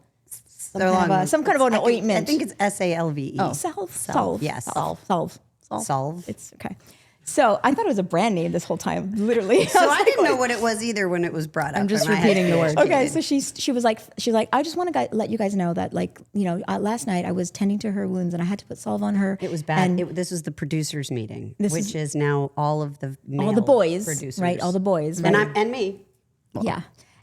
Some kind of an I ointment. think it's SALVE. Salve. Yes. Salve. Salve. It's okay. So I thought it was a brand name this whole time, literally. So I didn't know what it was either when it was brought up. I'm just and I had repeating to the be word. Okay, so she was like, I just want to let you guys know that, like, you know, last night I was tending to her wounds and I had to put salve on her. It was bad. And This was the producers' meeting, This which is now all of the all the boys, producers. right? All the boys, and right? and me. Yeah.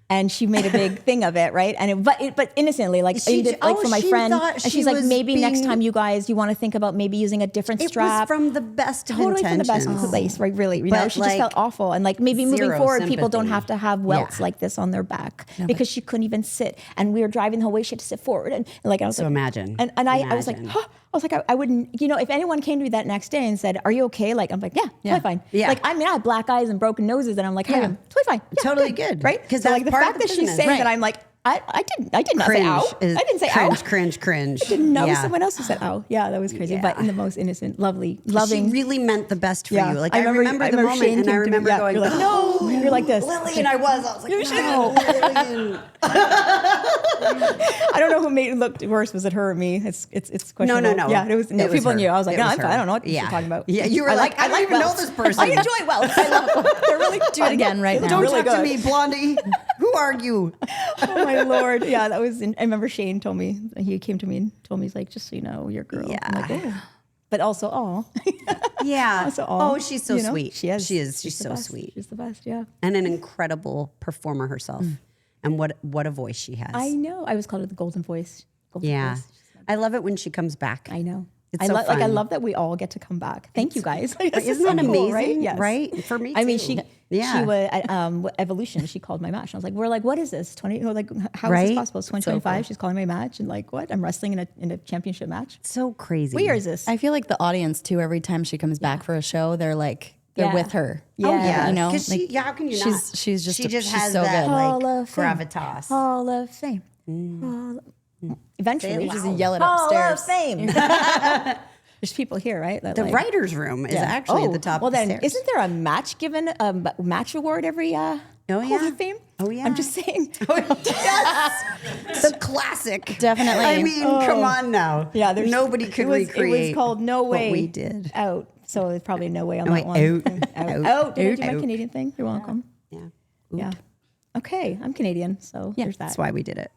And she made a big thing of it, right? And but innocently, like She- like for my she friend, thought and she she's like, was maybe next being- time you guys, you want to think about maybe using a different It strap. was from the best of Totally from the best intentions. place, right? Really, you know, But, she just like, felt awful, and like maybe moving zero forward, people don't sympathy. have to have welts Yeah. like this on their back because she couldn't even sit, and we were driving the whole way, she had to sit forward, and like I was So like, imagine. and I was like, Imagine. huh. I was like, I wouldn't, you know, if anyone came to me that next day and said, "Are you okay?" Like I'm like, yeah, totally fine. Yeah. Like I mean, I have black eyes and broken noses, and I'm like, hey, I'm totally fine, yeah, Totally good. right? 'Cause so that's like the part of fact the that she's business. saying Right. that, I'm like, I did not say Cringe. ow. is I didn't say cringe, ow. cringe, cringe. No, Yeah. someone else who said ow. Yeah, that was crazy, but in the most innocent, lovely, loving. She really meant the best for Yeah. you. Like I I remember- remember I the remember moment, Shane and I came to me. remember Yeah, going, you're like, "No, you're like this. Lily," and I was like, You "No, Lillian." I don't know who made it look worse. Was it her or me? It's questionable. no. Yeah, it was. No, It was people her. knew. I was like, It no, was I'm fine. her. I don't know what Yeah. you're talking about. Yeah, you were like, I don't even know welts. this person. I enjoy welts. I love them. They're really Do it again right now. Don't really talk to good. me, Blondie. Who are you? Oh my lord. Yeah, that was. I remember Shane told me. He came to me and told me, he's like, just so you know, your girl. Yeah. I'm like, oh. But also, oh. Yeah. Also, Oh, she's so you know, sweet. She is. She's the so best. sweet. She's the best. Yeah. And an incredible performer herself. And what a voice she has. I know. I was called her the golden voice. Golden Yeah. voice. I love it when she comes back. I know. It's I so like I fun. love that we all get to come back. Thank you guys. Isn't that amazing? right? Yes. Right? For me I mean, too. she was at Evolution. She called my match. And I was like, we're like, what is this? 20? Like, how is Right? this possible? It's 2025. She's calling my match, and like, what? I'm wrestling in a championship match. So crazy. What year is this? I feel like the audience too. Every time she comes back for a show, they're Yeah. with her. Oh, yeah. you know, 'Cause she, how can you not? She's just she just she's has so that good. like Hall of Fame. gravitas. Hall of Fame. Eventually, Say it Just loud. yell it Hall upstairs. of Fame. There's people here, right? That The like- writers' room is actually at the top Well, of the then, stairs. isn't there a match given, a match award every Hall yeah? of Fame? Oh, yeah. I'm just saying. yes, the classic. Definitely. I mean, come on now. Yeah, there's nobody could it was, recreate. It was called No Way what we did. Out. So there's probably no way on No that Way one. Out. Out. Did I do my Out. Canadian thing? You're welcome. Yeah, Yeah. Okay, I'm Canadian, so there's that. that's why we did it.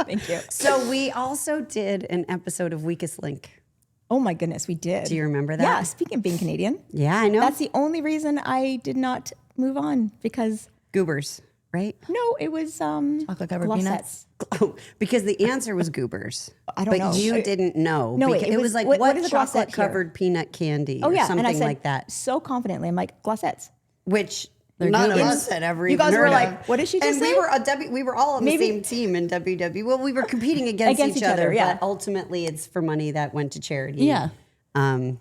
Thank you. So we also did an episode of Weakest Link. Oh my goodness, we did. Do you remember that? Yeah. Speaking of being Canadian, Yeah, I know. that's the only reason I did not move on because Goobers, right? no, it was Chocolate covered peanuts. Oh, because the answer was Goobers. I don't but know. you didn't know. No, wait, because it it was- was like what what, is a glossette here? chocolate covered peanut candy Oh or yeah, something and I said like that. so confidently. I'm like glossettes. Which none of Goobers. us had ever You even guys were heard like, of. what did she just and say? we were all on Maybe- the same team in WW. Well, we were competing against each other, yeah. but ultimately it's for money that went to charity. Yeah. Um,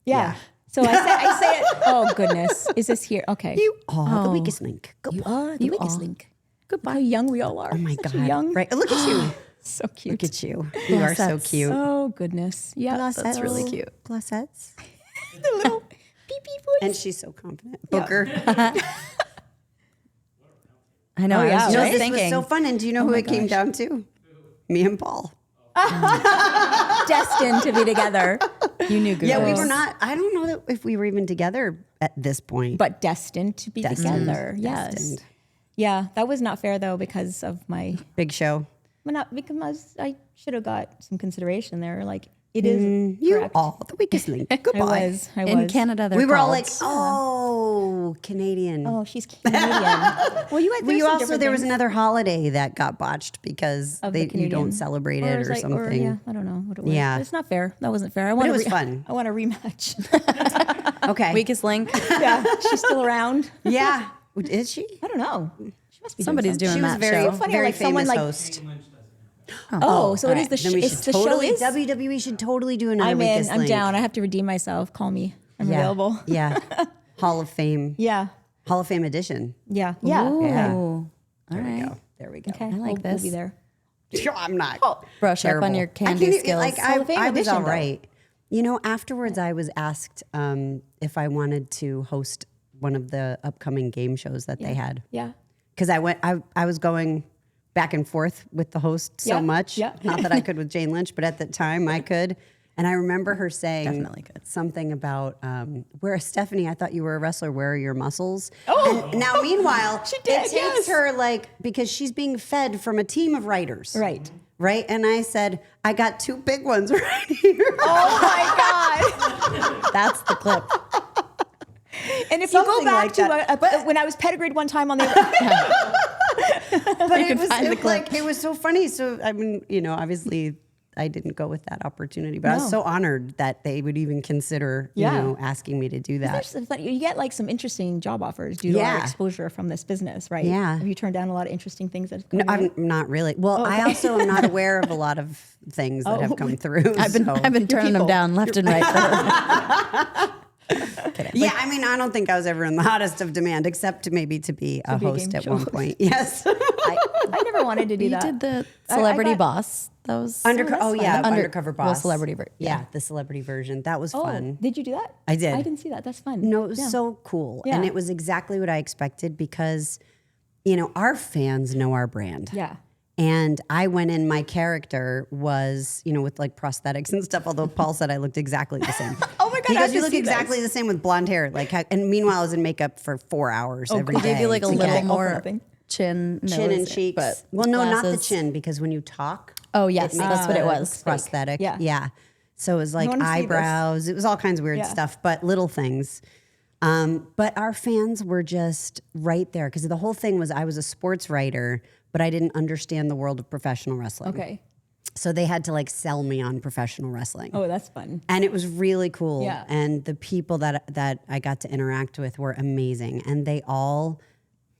Yeah. So I say it. Oh goodness, is this here? Okay. you are the weakest link. You are the weakest link. Goodbye. How young we all are. Oh my Such God. young. Right. Look at you. So cute. Look at you. You are so Glossettes. cute. Oh goodness. Yeah. That's really cute. Glossettes. The little beep beep voice. And she's so confident. Booker. I know. Oh, I yeah, was No, just this thinking. was so fun. And do you know who it came down to? Me and Paul. Destined to be together, You knew Google. Yeah, we were not. I don't know that if we were even together at this point. but destined to be together. Yes. Destined. Yeah, that was not fair though because of my. Big show. Well, not because I should have got some consideration there. Like it is You correct. are the weakest link. I Goodbye. was. I in was. Canada. They're We were all called- like, oh, Canadian. Oh, she's Canadian. Well, you had. Well, there's you some also different there was things another holiday that got botched because of the you Canadian. don't celebrate Or it it was or like- something. yeah, I don't know what it was. Yeah. It's not fair. That wasn't fair. I want it was fun. I want a rematch. Okay. Weakest link. yeah, she's still around. Yeah. Is she? I don't know. She must be Somebody's doing doing She was that very, show. funny, very like someone famous like- host. Oh, so it is Alright, the then we it's should the totally, show is. WWE should totally do another I'm in. Weakest I'm Link. down. I have to redeem myself. Call me. I'm Yeah. available. Yeah. Hall of Fame. Yeah. Hall of Fame edition. Yeah. Yeah. Yeah. Ooh. There we go. There we go. Okay. I like We'll this. be there. I'm not. Brush up on terrible. your I candy can't even- skills. Like, Hall of Fame I was edition, all though. right. You know, afterwards I was asked if I wanted to host one of the upcoming game shows that they had. Yeah. Because I was going back and forth with the host so Yeah, much. yeah. Not that I could with Jane Lynch, but at the time I could. And I remember her saying Definitely good. something about where Stephanie, I thought you were a wrestler. Where are your muscles? Oh, and now meanwhile, She did, it takes yes. her like because she's being fed from a team of writers, Right. Right. And I said, I got 2 big ones right here. Oh my God. That's the clip. And if you go Something back like to when I was pedigreed one time on the But can find the clip. it was so funny. So I mean, obviously I didn't go with that opportunity, but I was so honored that they would even consider, Yeah. asking me to do that. There's some you get like some interesting job offers due to our Yeah. exposure from this business, right? Yeah. Have you turned down a lot of interesting things that have No, come your way? I'm not really. Well, I also am not aware of a lot of things that have come through. I've been turning them people. down left and right. For her. Yeah, I mean, I don't think I was ever in the hottest of demand, except maybe to be a be a host game at show one point. Yes. I never wanted to do You that. did the I Celebrity got- Boss. That was Undercover Boss. Well, celebrity. Yeah, the celebrity version. That was Oh, fun. did you do that? I did. I didn't see that. That's fun. No, it was Yeah. so cool. Yeah. And it was exactly what I expected because, our fans know our brand. Yeah. And I went in, my character was, with like prosthetics and stuff, although Paul said I looked exactly the same. Oh my God, He I have goes, you to look see exactly the same with blonde hair. And meanwhile, I was in makeup for 4 hours every They day. gave you like a to little get more nothing. chin chin and nose, cheeks. but Well, no, not the glasses. chin, because when you talk, Oh yes, it makes that's what it the was. prosthetic. Yeah. Yeah. So it was like wanna see this. eyebrows. It was all kinds of weird Yeah. stuff, but little things. But our fans were just right there because the whole thing was I was a sports writer, but I didn't understand the world of professional wrestling. Okay. So they had to like sell me on professional wrestling. Oh, that's fun. And it was really cool. Yeah. And the people that I got to interact with were amazing. And they all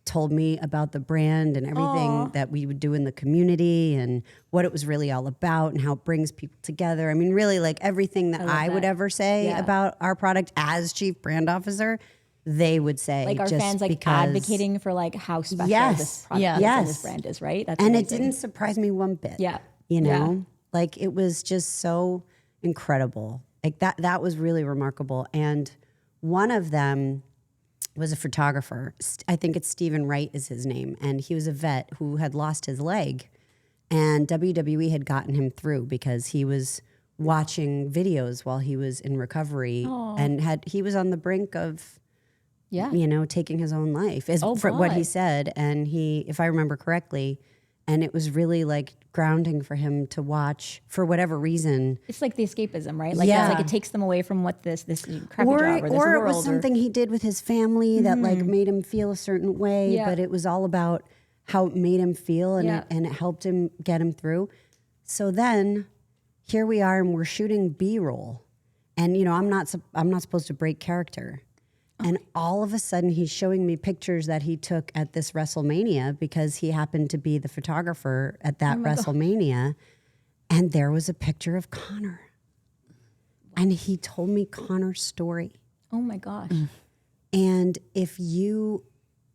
told me about the brand and everything that we would do in the community and what it was really all about and how it brings people together. I mean, really like everything that I would that. ever say Yeah. about our product as chief brand officer, they would say. Like our just fans like because- advocating for like how special Yes. this product Yeah. is and Yes. this brand is, right? That's And amazing. it didn't surprise me one bit. Yeah. You know? Yeah. Like it was just so incredible. Like that was really remarkable. And one of them was a photographer. I think it's Stephen Wright is his name. And he was a vet who had lost his leg. And WWE had gotten him through because he was watching videos while he was in recovery and he was on the brink of Yeah. taking his own life is Oh, for what he God. said. And he, if I remember correctly, and it was really like grounding for him to watch for whatever reason. It's like the escapism, right? Like Yeah. it's like it takes them away from what this crappy Or, job or this or it world was something he did with his family that like made him feel a certain way, Yeah. but it was all about how it made him feel and, Yeah. and it helped him get him through. So then here we are and we're shooting B-roll. And I'm not supposed to break character. And all of a sudden, he's showing me pictures that he took at this WrestleMania because he happened to be the photographer at that WrestleMania. And there was a picture of Connor. And he told me Connor's story. Oh my gosh. And if you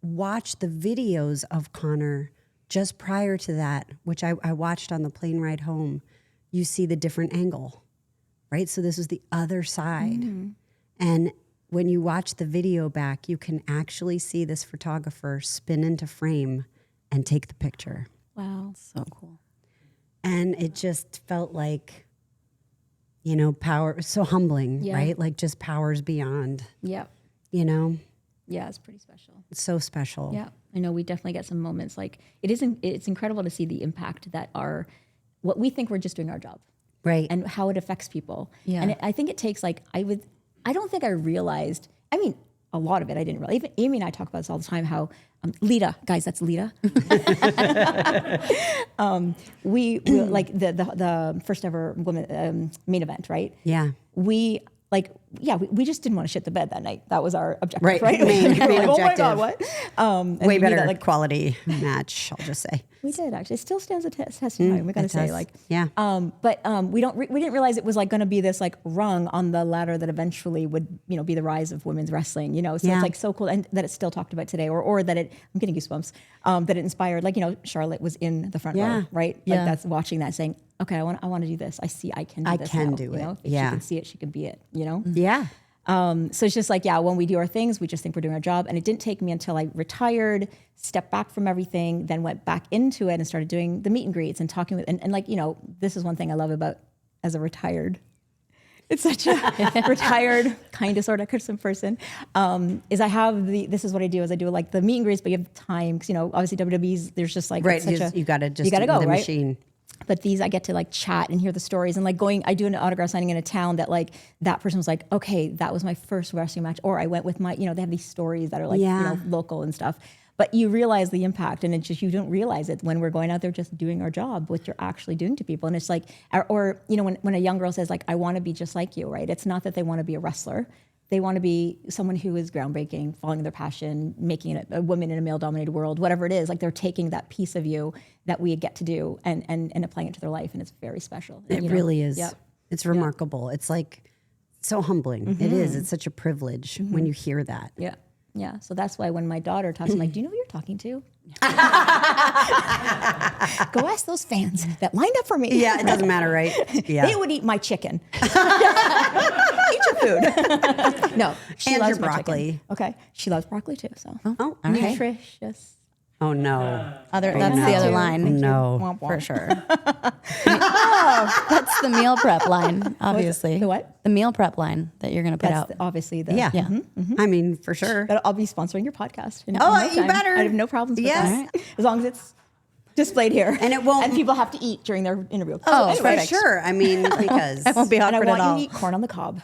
watch the videos of Connor just prior to that, which I watched on the plane ride home, you see the different angle, right? So this is the other side. And when you watch the video back, you can actually see this photographer spin into frame and take the picture. Wow. So cool. And it just felt like, power, so humbling, Yeah. right? Like just powers beyond, Yeah. Yeah, it's pretty special. so special. Yeah. I know we definitely get some moments like it's incredible to see the impact that what we think we're just doing our job. Right. And how it affects people. Yeah. And I think it takes I don't think I realized, a lot of it I didn't realize. Even Amy and I talk about this all the time, how Lita, guys, that's Lita. we like the first ever women main event, right? Yeah. We just didn't want to shit the bed that night. That was our objective, Right. right? Main We were like, oh my objective. God, what? And Way we knew better that, quality match, I'll just say. we did actually. It still stands a test of time. We gotta it say, does. like, Yeah. But we didn't realize it was like going to be this like rung on the ladder that eventually would be the rise of women's wrestling. So Yeah. it's like so cool, and that it's still talked about today, or that I'm getting goosebumps. That it inspired, Charlotte was in the front Yeah. row, right? Yeah. Like that's watching that, saying, okay, I want to do this. I see, I can do I this. can now, do it. If Yeah. she can see it, she can be it. Yeah. So it's just like, when we do our things, we just think we're doing our job. And it didn't take me until I retired, stepped back from everything, then went back into it and started doing the meet and greets and talking with, and this is one thing I love about as a retired it's such a retired kind of sort of person. Is I have this is what I do is I do like the meet and greets, but you have time because obviously WWE's there's just like Right. such You got to you gotta go the right. machine. But these I get to like chat and hear the stories and like I do an autograph signing in a town that like that person was like, okay, that was my first wrestling match, or I went with my, they have these stories that are like local and stuff. But you realize the impact, and it's just you don't realize it when we're going out there just doing our job, what you're actually doing to people. And it's like, or when a young girl says like, I want to be just like you, right? It's not that they want to be a wrestler. They want to be someone who is groundbreaking, following their passion, making it a woman in a male-dominated world, whatever it is. Like they're taking that piece of you that we get to do and applying it to their life, and it's very special. It really is. Yep. It's remarkable. It's like so humbling. It is. It's such a privilege when you hear that. Yeah. Yeah. So that's why when my daughter talks, I'm like, do you know who you're talking to? Go ask those fans that lined up for me. Yeah, it doesn't matter, right? Yeah. They would eat my chicken. Eat your food. No, she And loves your my broccoli. chicken. Okay. She loves broccoli too. So Oh, okay. nutritious. Oh, no. That's no. the other line. No. Womp womp. For sure. That's the meal prep line, obviously. The what? The meal prep line that you're going to put That's out. obviously the Yeah. I mean, for sure. But I'll be sponsoring your podcast. In Oh, no you time. better. I have no problems with Yes. that. As long as it's displayed here. And it won't- And people have to eat during their interview. Oh, For perfect. sure. I mean, because Won't be And I awkward want at you all. to eat corn on the cob.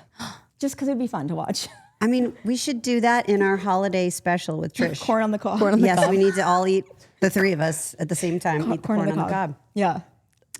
Just because it'd be fun to watch. I mean, we should do that in our holiday special with Trish. Corn on the cob. Yes, we need to all eat, the three of us at the same time, eat the corn on the cob. Yeah.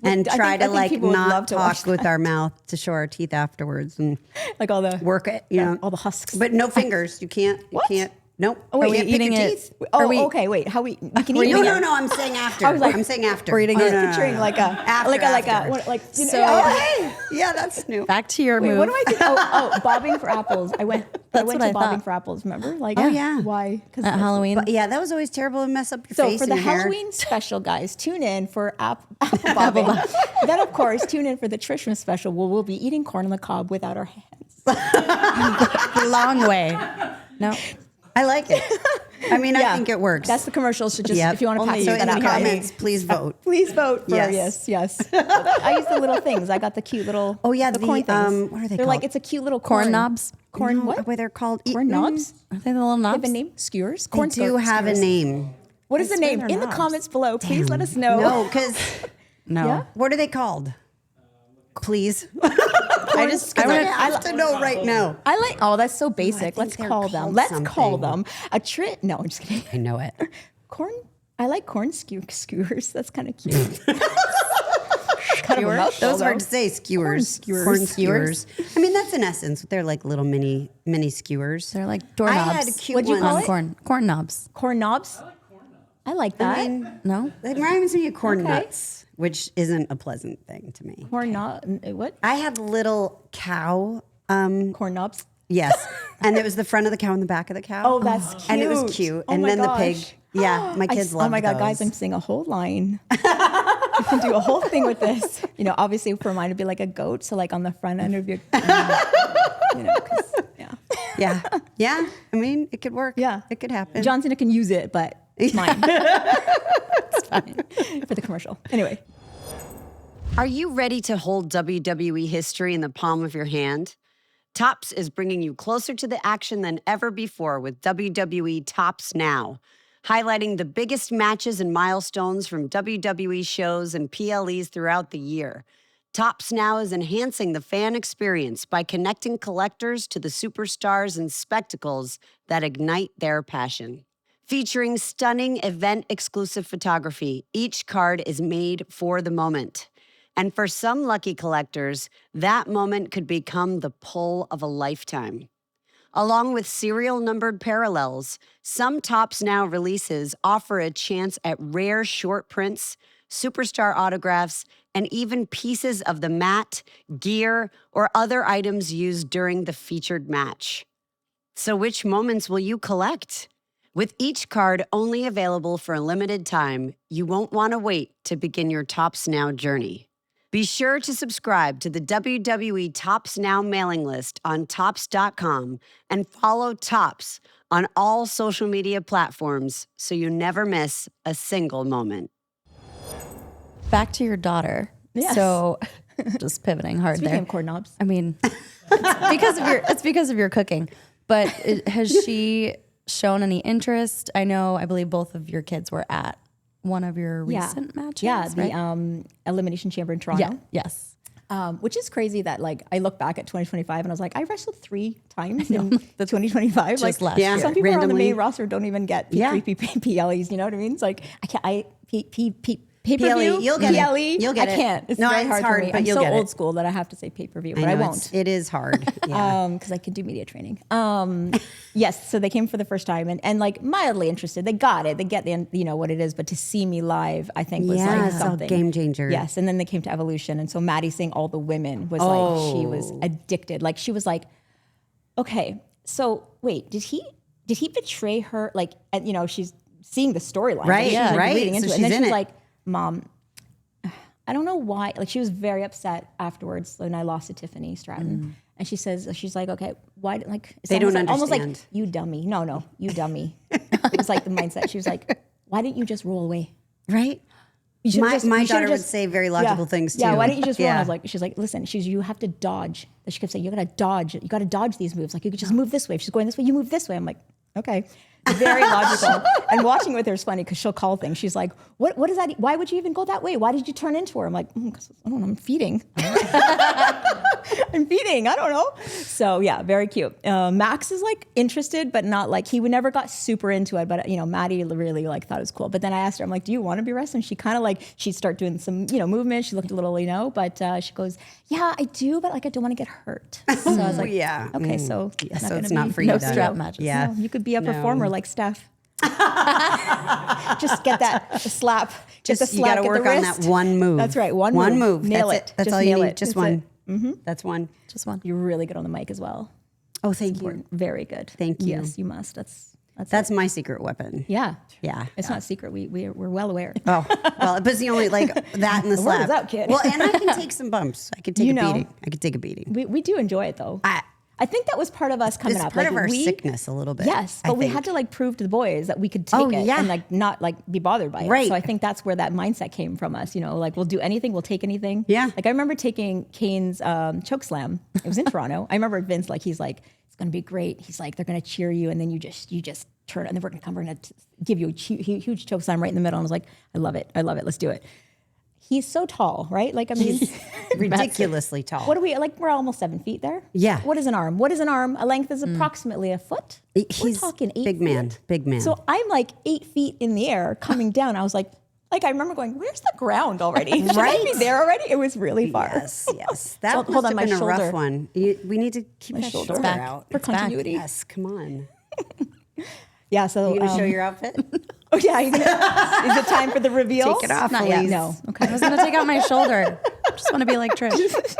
And I try think- I to think like people would love not to watch talk with our mouth to show our teeth afterwards and Like all the work it, you know. all the husks. But no fingers. You can't. What? Can't. Nope. Oh, wait, you can't you're pick eating your it- teeth. Oh, okay. Wait. How we can eat? No, it. no, no. I'm saying after. I was like- I'm saying after. We're eating Oh, it. no, no, no, Picturing no. like a After, like after. what, like you know, So- yeah. Hey, yeah, that's new. Back to your Wait, move. what do I do? Oh, bobbing for apples. I went That's to what I bobbing thought. for apples. Remember? Like, Oh, yeah. Why? Because At Halloween? But yeah, that was always terrible and mess up your So face for and the your hair. Halloween special, guys, tune in for apple bobbing. Then, of course, tune in for the Trishmas special, where we'll be eating corn on the cob without our hands. Long way. No. I like it. I mean, I think it works. That's the commercial. So just Yep. if you want to pass So that in the out, comments, please vote. please vote for Yes. yes. I use the little things. I got the cute little. Oh, yeah, the the, corn things. what are they They're like called? it's a cute little Corn knobs? Corn No, what? What they're called? Corn knobs? Are they the little They knobs? have a name? Skewers. They Corn do have a skewers. name. What is the swear name? they're In the knobs. comments below, please let us know. No, because No. Yeah? what are they called? Please. I just, I I would have to know right now. I like. Oh, that's so basic. think Let's they're call them. called Let's call something. them a trit. No, I'm just kidding. I know it. Corn. I like corn skewers. That's kind of cute. Kind of a mouthful, Those are hard though. to say. Skewers. skewers. Corn skewers. I mean, that's in essence. They're like little mini skewers. They're like I doorknobs. had a cute What'd you one. call on it? corn knobs. Corn knobs. I like that. I mean, No? it reminds me of corn Okay. nuts, which isn't a pleasant thing to me. Corn knob. What? I had little cow. Corn knobs. Yes, and it was the front of the cow and the back of the cow. Oh, that's cute. And it was cute. Oh and my then gosh. the pig. Yeah, my kids love Oh my God, those. guys, I'm seeing a whole line. We can do a whole thing with this. You know, obviously for mine to be like a goat. So like on the front end of your, you know, 'cause, yeah. Yeah, yeah. I mean, it could work. Yeah. it could happen. John Cena can use it, but it's mine. It's fine for the commercial. Anyway. Are you ready to hold WWE history in the palm of your hand? Topps is bringing you closer to the action than ever before with WWE Topps Now, highlighting the biggest matches and milestones from WWE shows and PLEs throughout the year. Topps Now is enhancing the fan experience by connecting collectors to the superstars and spectacles that ignite their passion. Featuring stunning event-exclusive photography, each card is made for the moment. And for some lucky collectors, that moment could become the pull of a lifetime. Along with serial numbered parallels, some Topps Now releases offer a chance at rare short prints, superstar autographs, and even pieces of the mat, gear, or other items used during the featured match. So which moments will you collect? With each card only available for a limited time, you won't want to wait to begin your Topps Now journey. Be sure to subscribe to the WWE Topps Now mailing list on Topps.com and follow Topps on all social media platforms so you never miss a single moment. Back to your daughter. Yes. So just pivoting hard Speaking there. of corn knobs. I mean, it's because of your cooking. But has she shown any interest? I believe both of your kids were at one of your recent matches. Yeah, the right? Elimination Chamber in Toronto. Yeah. Yes. Which is crazy that like I look back at 2025 and I was like, I wrestled 3 times in the 2025. Just like last year. some people on the Randomly. main roster don't even get PLEs. You know what I mean? It's like I can't. Pay-per-view, you'll get it. PLE, You'll get I it. can't. It's No, very it's hard, hard, for me. but I'm you'll so get it. old school that I have to say pay-per-view, but I know, won't. It is hard. Yeah. Because I can do media training. Yes, so they came for the first time and like mildly interested. They got it. They get the what it is, but to see me live, I think was Yeah, like it's a something game changer. Yes, and then they came to Evolution, and so Maddie saying all the women was like she was addicted. Like she was like, okay, so wait, did he betray her? Like, and she's seeing the storyline, Right, She's, like, right. reading into So it, and then she's in she's it. like, Mom, I don't know why. Like she was very upset afterwards when I lost to Tiffany Stratton. And she says, she's like, okay, why? Like it's They don't almost like understand. you dummy. No, you dummy. It was like the mindset. She was like, why didn't you just roll away? Right? You should've My you daughter should've would say very logical things too. Yeah, why didn't you just roll? And I Yeah. was like, she's like, listen, you have to dodge. She kept saying, you gotta dodge these moves. Like you could just move this way. If she's going this way, you move this way. I'm like, okay. Very logical. And watching with her is funny because she'll call things. She's like, what is that? Why would you even go that way? Why did you turn into her? I'm like, 'cause I don't know, I'm feeding. I'm feeding, I don't know. So yeah, very cute. Max is like interested, but not like, he would never got super into it. But Maddie really like thought it was cool. But then I asked her, I'm like, do you want to be wrestling? She kind of like, she'd start doing some, movement. She looked a little, but she goes, yeah, I do, but like, I don't want to get hurt. So I was like, yeah. okay, so Yeah, so gonna it's not be for you no then. strap matches. Yeah. no, you could be a performer like Steph. Just get that slap. Get the Just you slap. got to get the work on wrist. that one move. That's right. One move. Nail That's it. it. That's Just all you nail need. it. Just That's one. it. That's one. Just one. You're really good on the mic as well. Oh, thank you. Very good. Thank you. Yes, you must. That's my secret weapon. yeah. Yeah. It's not secret. We're well aware. Oh, well, but it's the only like that and the word slap. is out, kid. Well, and I can take some bumps. I could take You a know. beating. I could take a beating. We do enjoy it though. I think that was part of us coming It's up. part Like, of our we- sickness a little bit. Yes, I but we think. had to like prove to the boys that we could take Oh, it yeah. and like not like be bothered by it. Right. So I think that's where that mindset came from us. Like we'll do anything, we'll take anything. Yeah. Like I remember taking Kane's choke slam. It was in Toronto. I remember Vince he's like, it's gonna be great. He's like, they're gonna cheer you, and then you just turn, and then we're gonna give you a huge choke slam right in the middle. And I was like, I love it, let's do it. He's so tall, right? Like I mean, ridiculously tall. what are we like? We're almost 7 feet there. Yeah. What is an arm? What is an arm? A length is approximately a foot. We're He's talking 8 big feet. man. Big man. So I'm like 8 feet in the air coming down. I was like I remember going, where's the ground already? Should I be Right? there already? It was really far. Yes. That Hold must on, have my been a rough shoulder. one. We need to keep that shoulder. shoulder Back. out. For It's back. continuity. Yes, come on. Yeah, so You gonna show your outfit? Oh yeah, is it time for the reveal? Take it off, Not yet. Elise. No. Okay. I was gonna take out my shoulder. Just want to be like Trish.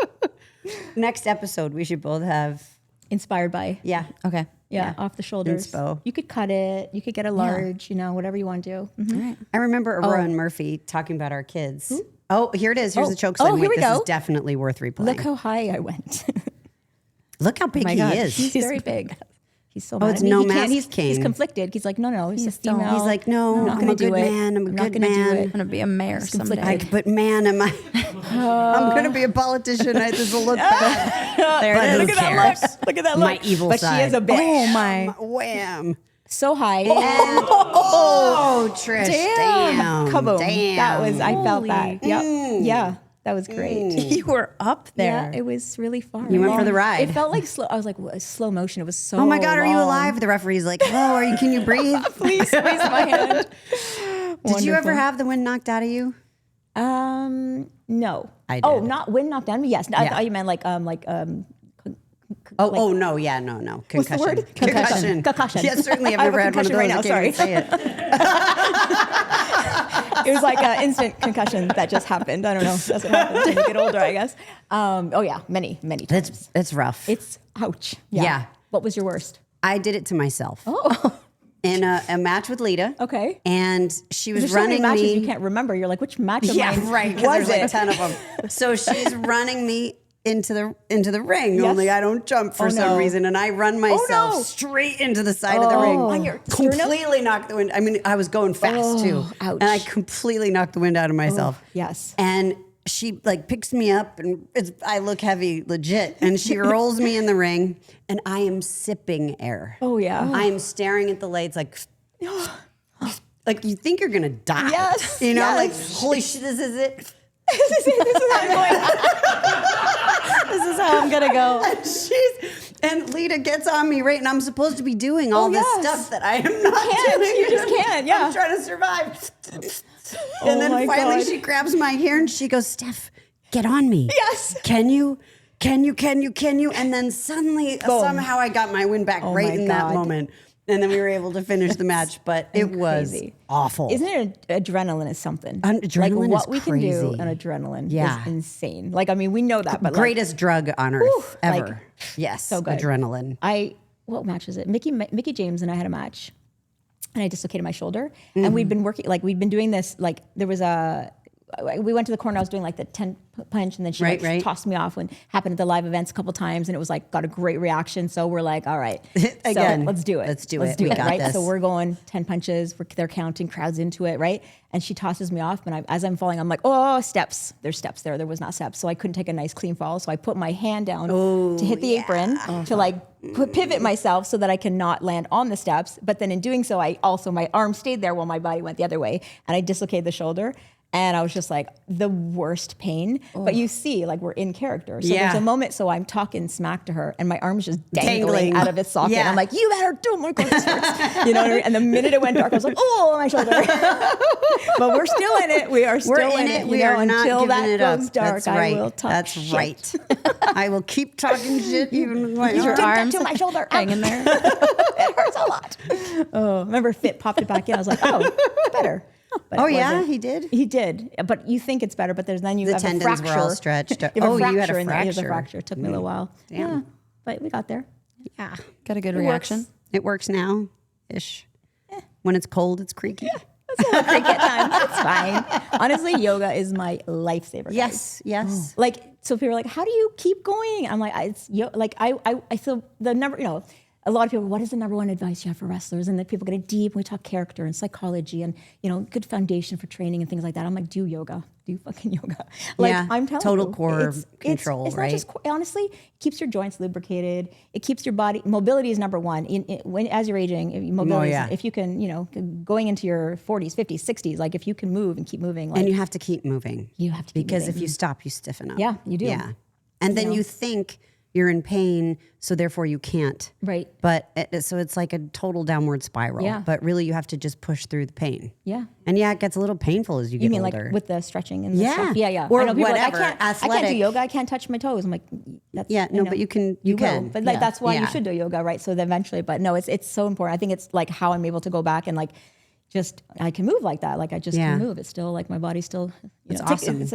Next episode, we should both have. Inspired by. Yeah. Okay. Yeah, off the shoulders. Inspo. You could cut it. You could get a large, whatever you want to do. Mhm. All right. I remember Aurora and Murphy talking about our kids. Oh, here it is. Here's the choke slam. Oh, here Wait, we this go. is definitely worth replaying. Look how high I went. Look how big my he God. is. He's very big. He's so mad it's at me. no He can't- mask he's king. conflicted. He's like, no, he's a still- female. He's like, no, I'm not I'm gonna a do good it. man. I'm a not good gonna do man. it. I'm gonna be a mayor someday. conflicted. But man, am I? I'm gonna be a politician. This will look bad. There But it who is. Look at that look. Look at that look. My evil but side. she is a bitch. Oh my. Wham! So high. Oh, Trish! Damn! Kaboom. Damn! That was, I felt that. Holy. Yep. Yeah. That was great. You were up there. Yeah, it was really far. You went for the ride. It felt like slow. I was like, what, slow motion. It was so Oh my God, are you long. alive? The referee's like, hello, are you? Can you breathe? Please squeeze my hand. Did you ever have the wind knocked out of you? No. I Oh, did. not wind knocked down me. Yes. I Yeah. thought you meant like Oh no, yeah, no. What's the Concussion. word? Concussion. Concussion. Yeah, certainly. I've I have never a had one of those. concussion right now, I can't even say it. It was like an instant concussion that just happened. I don't know. That's what happens when you get older, I guess. Oh yeah, many times. It's rough. It's ouch. Yeah. What was your worst? I did it to myself. Oh. In a match with Lita. Okay. And she was There's so many running matches me. you can't remember. You're like, which match of Yeah, mine right. was Because there's it? like 10 of them. So she's running me into the ring. Yes. Only I don't jump for Oh, some no. reason, and I run myself no. straight into the side of the ring. On your sternum? completely knocked the wind. I mean, I was going fast too, ouch. and I completely knocked the wind out of myself. yes. And she like picks me up and I look heavy, legit. And she rolls me in the ring and I am sipping air. Oh, yeah. I am staring at the lights like you think you're going to die. Yes, You know, yes. like, holy shit, this is it. This is how I'm going. This is how I'm gonna go. And Lita gets on me, right? And I'm supposed to be doing all this yes. stuff that I am not doing. You just can't, yeah. I'm trying to survive. Oh And then my finally God. she grabs my hair and she goes, Steph, get on me. Yes. Can you? And then suddenly, somehow I got my win back Oh right my in that God. moment. And then we were able to finish the match, but it was Crazy. awful. Isn't it adrenaline is something? Adrenaline like what is we can do crazy. on adrenaline Yeah. is insane. Like, I mean, we know that, but Greatest drug on earth like, ever. Yes, so good. adrenaline. What match is it? Mickey James and I had a match, and I dislocated my shoulder. And we'd been we'd been doing this. Like, there was we went to the corner. I was doing like the 10 punch, and then she Right. tossed me off. When happened at the live events a couple times, and it was like got a great reaction. So we're like, all right, Again, so let's do it. let's do it. We got right? this. So we're going 10 punches. They're counting, crowds into it, right? And she tosses me off, and as I'm falling, I'm like, oh, steps. There's steps there. There was not steps, so I couldn't take a nice clean fall. So I put my hand down to hit the apron to like pivot myself so that I cannot land on the steps. But then in doing so, my arm stayed there while my body went the other way, and I dislocated the shoulder. And I was just like the worst pain. But you see, like, we're in character. So there's a moment, so I'm talking smack to her and my arm's just dangling out of its socket. Yeah. I'm like, you better do my God, this hurts. You know what I mean? And the minute it went dark, I was like, oh, my shoulder. But we're still in it. We are still We're in it. you We know, are not until giving that it up. goes dark. That's right. I will talk That's shit. right. I will keep talking shit even with my Your arm. arms to my shoulder. hanging there. It hurts a lot. Oh, remember Fit popped it back in. I was like, oh, it's better. But Oh it yeah, wasn't. he did. He did, but you think it's better, but then you The have tendons a fracture. were all stretched. You have Oh, a fracture you had a in there. You have a fracture. fracture. It took me a little while. Yeah, but we got there. Yeah, Got a good It reaction. works. it works now, ish. When it's cold, it's creaky. That's a great get time. It's fine. Honestly, yoga is my lifesaver. guys. Yes, yes. Like, so people are like, how do you keep going? I'm like, I feel the number, a lot of people, what is the number one advice you have for wrestlers? And then people get it deep. We talk character and psychology and, good foundation for training and things like that. I'm like, do yoga. Do fucking yoga. Like, Yeah, I'm telling total you, core control, it's right? not just honestly, it keeps your joints lubricated. It keeps your body, mobility is number one. As you're aging, mobility, yeah. if you can, going into your 40s, 50s, 60s, like if you can move and keep moving. Like, And you have to keep moving. You have to keep because moving. if you stop, you stiffen up. Yeah, you do. Yeah, and then you think you're in pain, so therefore you can't. Right. But so it's like a total downward spiral. Yeah. But really, you have to just push through the pain. Yeah. And yeah, it gets a little painful as you get You mean older. like with the stretching and the Yeah. stuff? Yeah. Or I know people are like, whatever, I can't do athletic. yoga. I can't touch my toes. I'm like, that's, Yeah, no, but you can- you will. can. But like, Yeah. that's why Yeah. you should do yoga, right? So then eventually, but no, it's so important. I think it's like how I'm able to go back and like, just I can move like that. Like I just Yeah. can move. It's still like my body's still. It's awesome. It's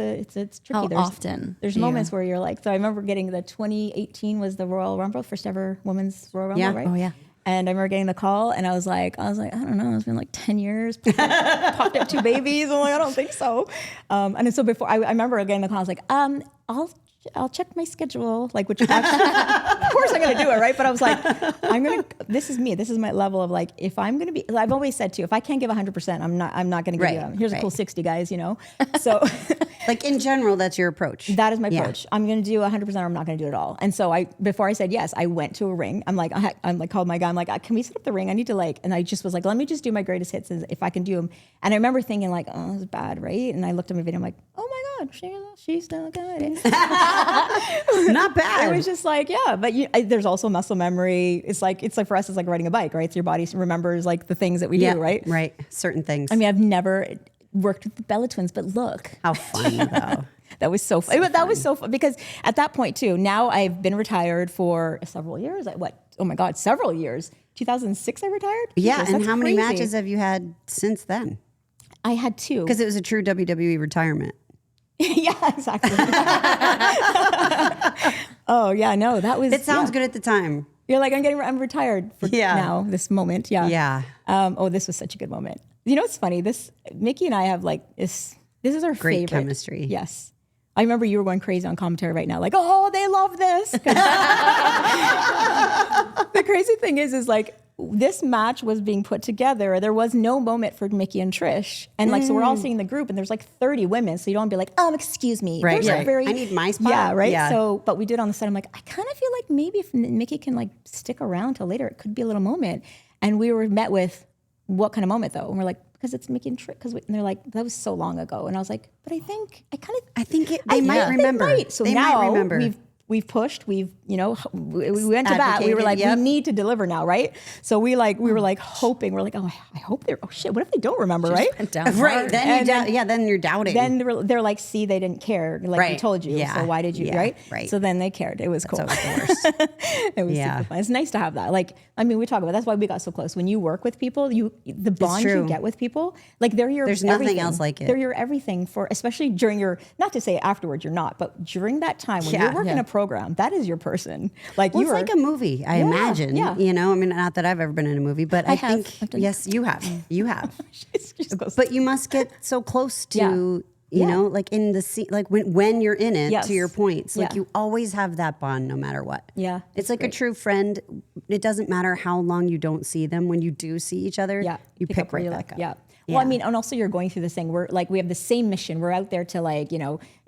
tricky. How There's- often There's do you- moments where you're like. So I remember getting the 2018 was the Royal Rumble, first ever women's Royal Rumble, Yeah. right? Oh, yeah. And I remember getting the call, and I was like, I don't know, it's been like 10 years. Popped up 2 babies. I'm like, I don't think so. And then so before I remember getting the call, I was like, I'll check my schedule, like, which actually, of course I'm going to do it, right? But I was like, this is me. This is my level of like, if I'm going to be, I've always said too, if I can't give 100%, I'm not going to give Right, you, here's a cool 60, guys, So like in general, that's your approach. that is my Yeah. approach. I'm going to do 100% or I'm not going to do it all. And so before I said yes, I went to a ring. I'm like, called my guy. I'm like, can we set up the ring? I need to and I just was like, let me just do my greatest hits if I can do them. And I remember thinking like, oh, this is bad, right? And I looked at my video. I'm like, oh my God, she's still good. Not bad. It was just like, yeah, but there's also muscle memory. It's like for us, it's like riding a bike, right? So your body remembers like the things that we do, right? Right. Certain things. I mean, I've never worked with the Bella Twins, but look. How funny though. That was so fun. That was so fun because at that point too, now I've been retired for several years. Oh my God, several years. 2006 I retired? Yeah. Jesus, And that's how many crazy. matches have you had since then? I had 2. Because it was a true WWE retirement. Yeah, exactly. Oh yeah, no, that was. It sounds good at the time. You're like, I'm retired for now, this moment. Yeah. Yeah. This was such a good moment. You know what's funny? Mickey and I have like, this is our Great favorite. chemistry. Yes. I remember you were going crazy on commentary right now. Like, oh, they love this. The crazy thing is like, this match was being put together, there was no moment for Mickey and Trish. And like, so we're all sitting in the group and there's like 30 women. So you don't want to be like, excuse me. Right, There's a right. I need my spot. Yeah, right. Yeah. So, but we did on the set. I'm like, I kind of feel like maybe if Mickey can like stick around till later, it could be a little moment. And we were met with, what kind of moment though? And we're like, because it's Mickey and Trish. And they're like, that was so long ago. And I was like, but I think they might remember. They might. So They now might remember. we've pushed, we went to bat. We were Advocated, like, yep. we need to deliver now, right? So we were like hoping, we're like, I hope they're, shit, what if they don't remember, right? Down Right. hard. Then you're doubting. Then they're like, see, they didn't care. Like we Right. told you. Yeah. So why did you, Yeah. right? Right. So then they cared. It was cool. always the worst. It was Yeah. super fun. It's nice to have that. Like, I mean, we talk about, that's why we got so close. When you work with people, the bond you true. get with people, like they're your There's nothing everything. else like it. They're your everything for, especially during your, not to say afterwards you're not, but during that time when Yeah. you're working Yeah. a program, that is your person. Like Well, you it's are like a movie, I Yeah, imagine. yeah. You know, I mean, not that I've ever been in a movie, but I have. think, I've done- yes, you have. You have. She just goes, But you must get so close to, Yeah. you Yeah. know, like in the scene, like when you're in it, Yes. to your points, like Yeah. you always have that bond no matter what. Yeah, It's it's like great. a true friend. It doesn't matter how long you don't see them. When you do see each other, yeah, you pick up where right you back left. up. Yeah. Well, I Yeah. mean, and also you're going through this thing. We're like, we have the same mission. We're out there to like,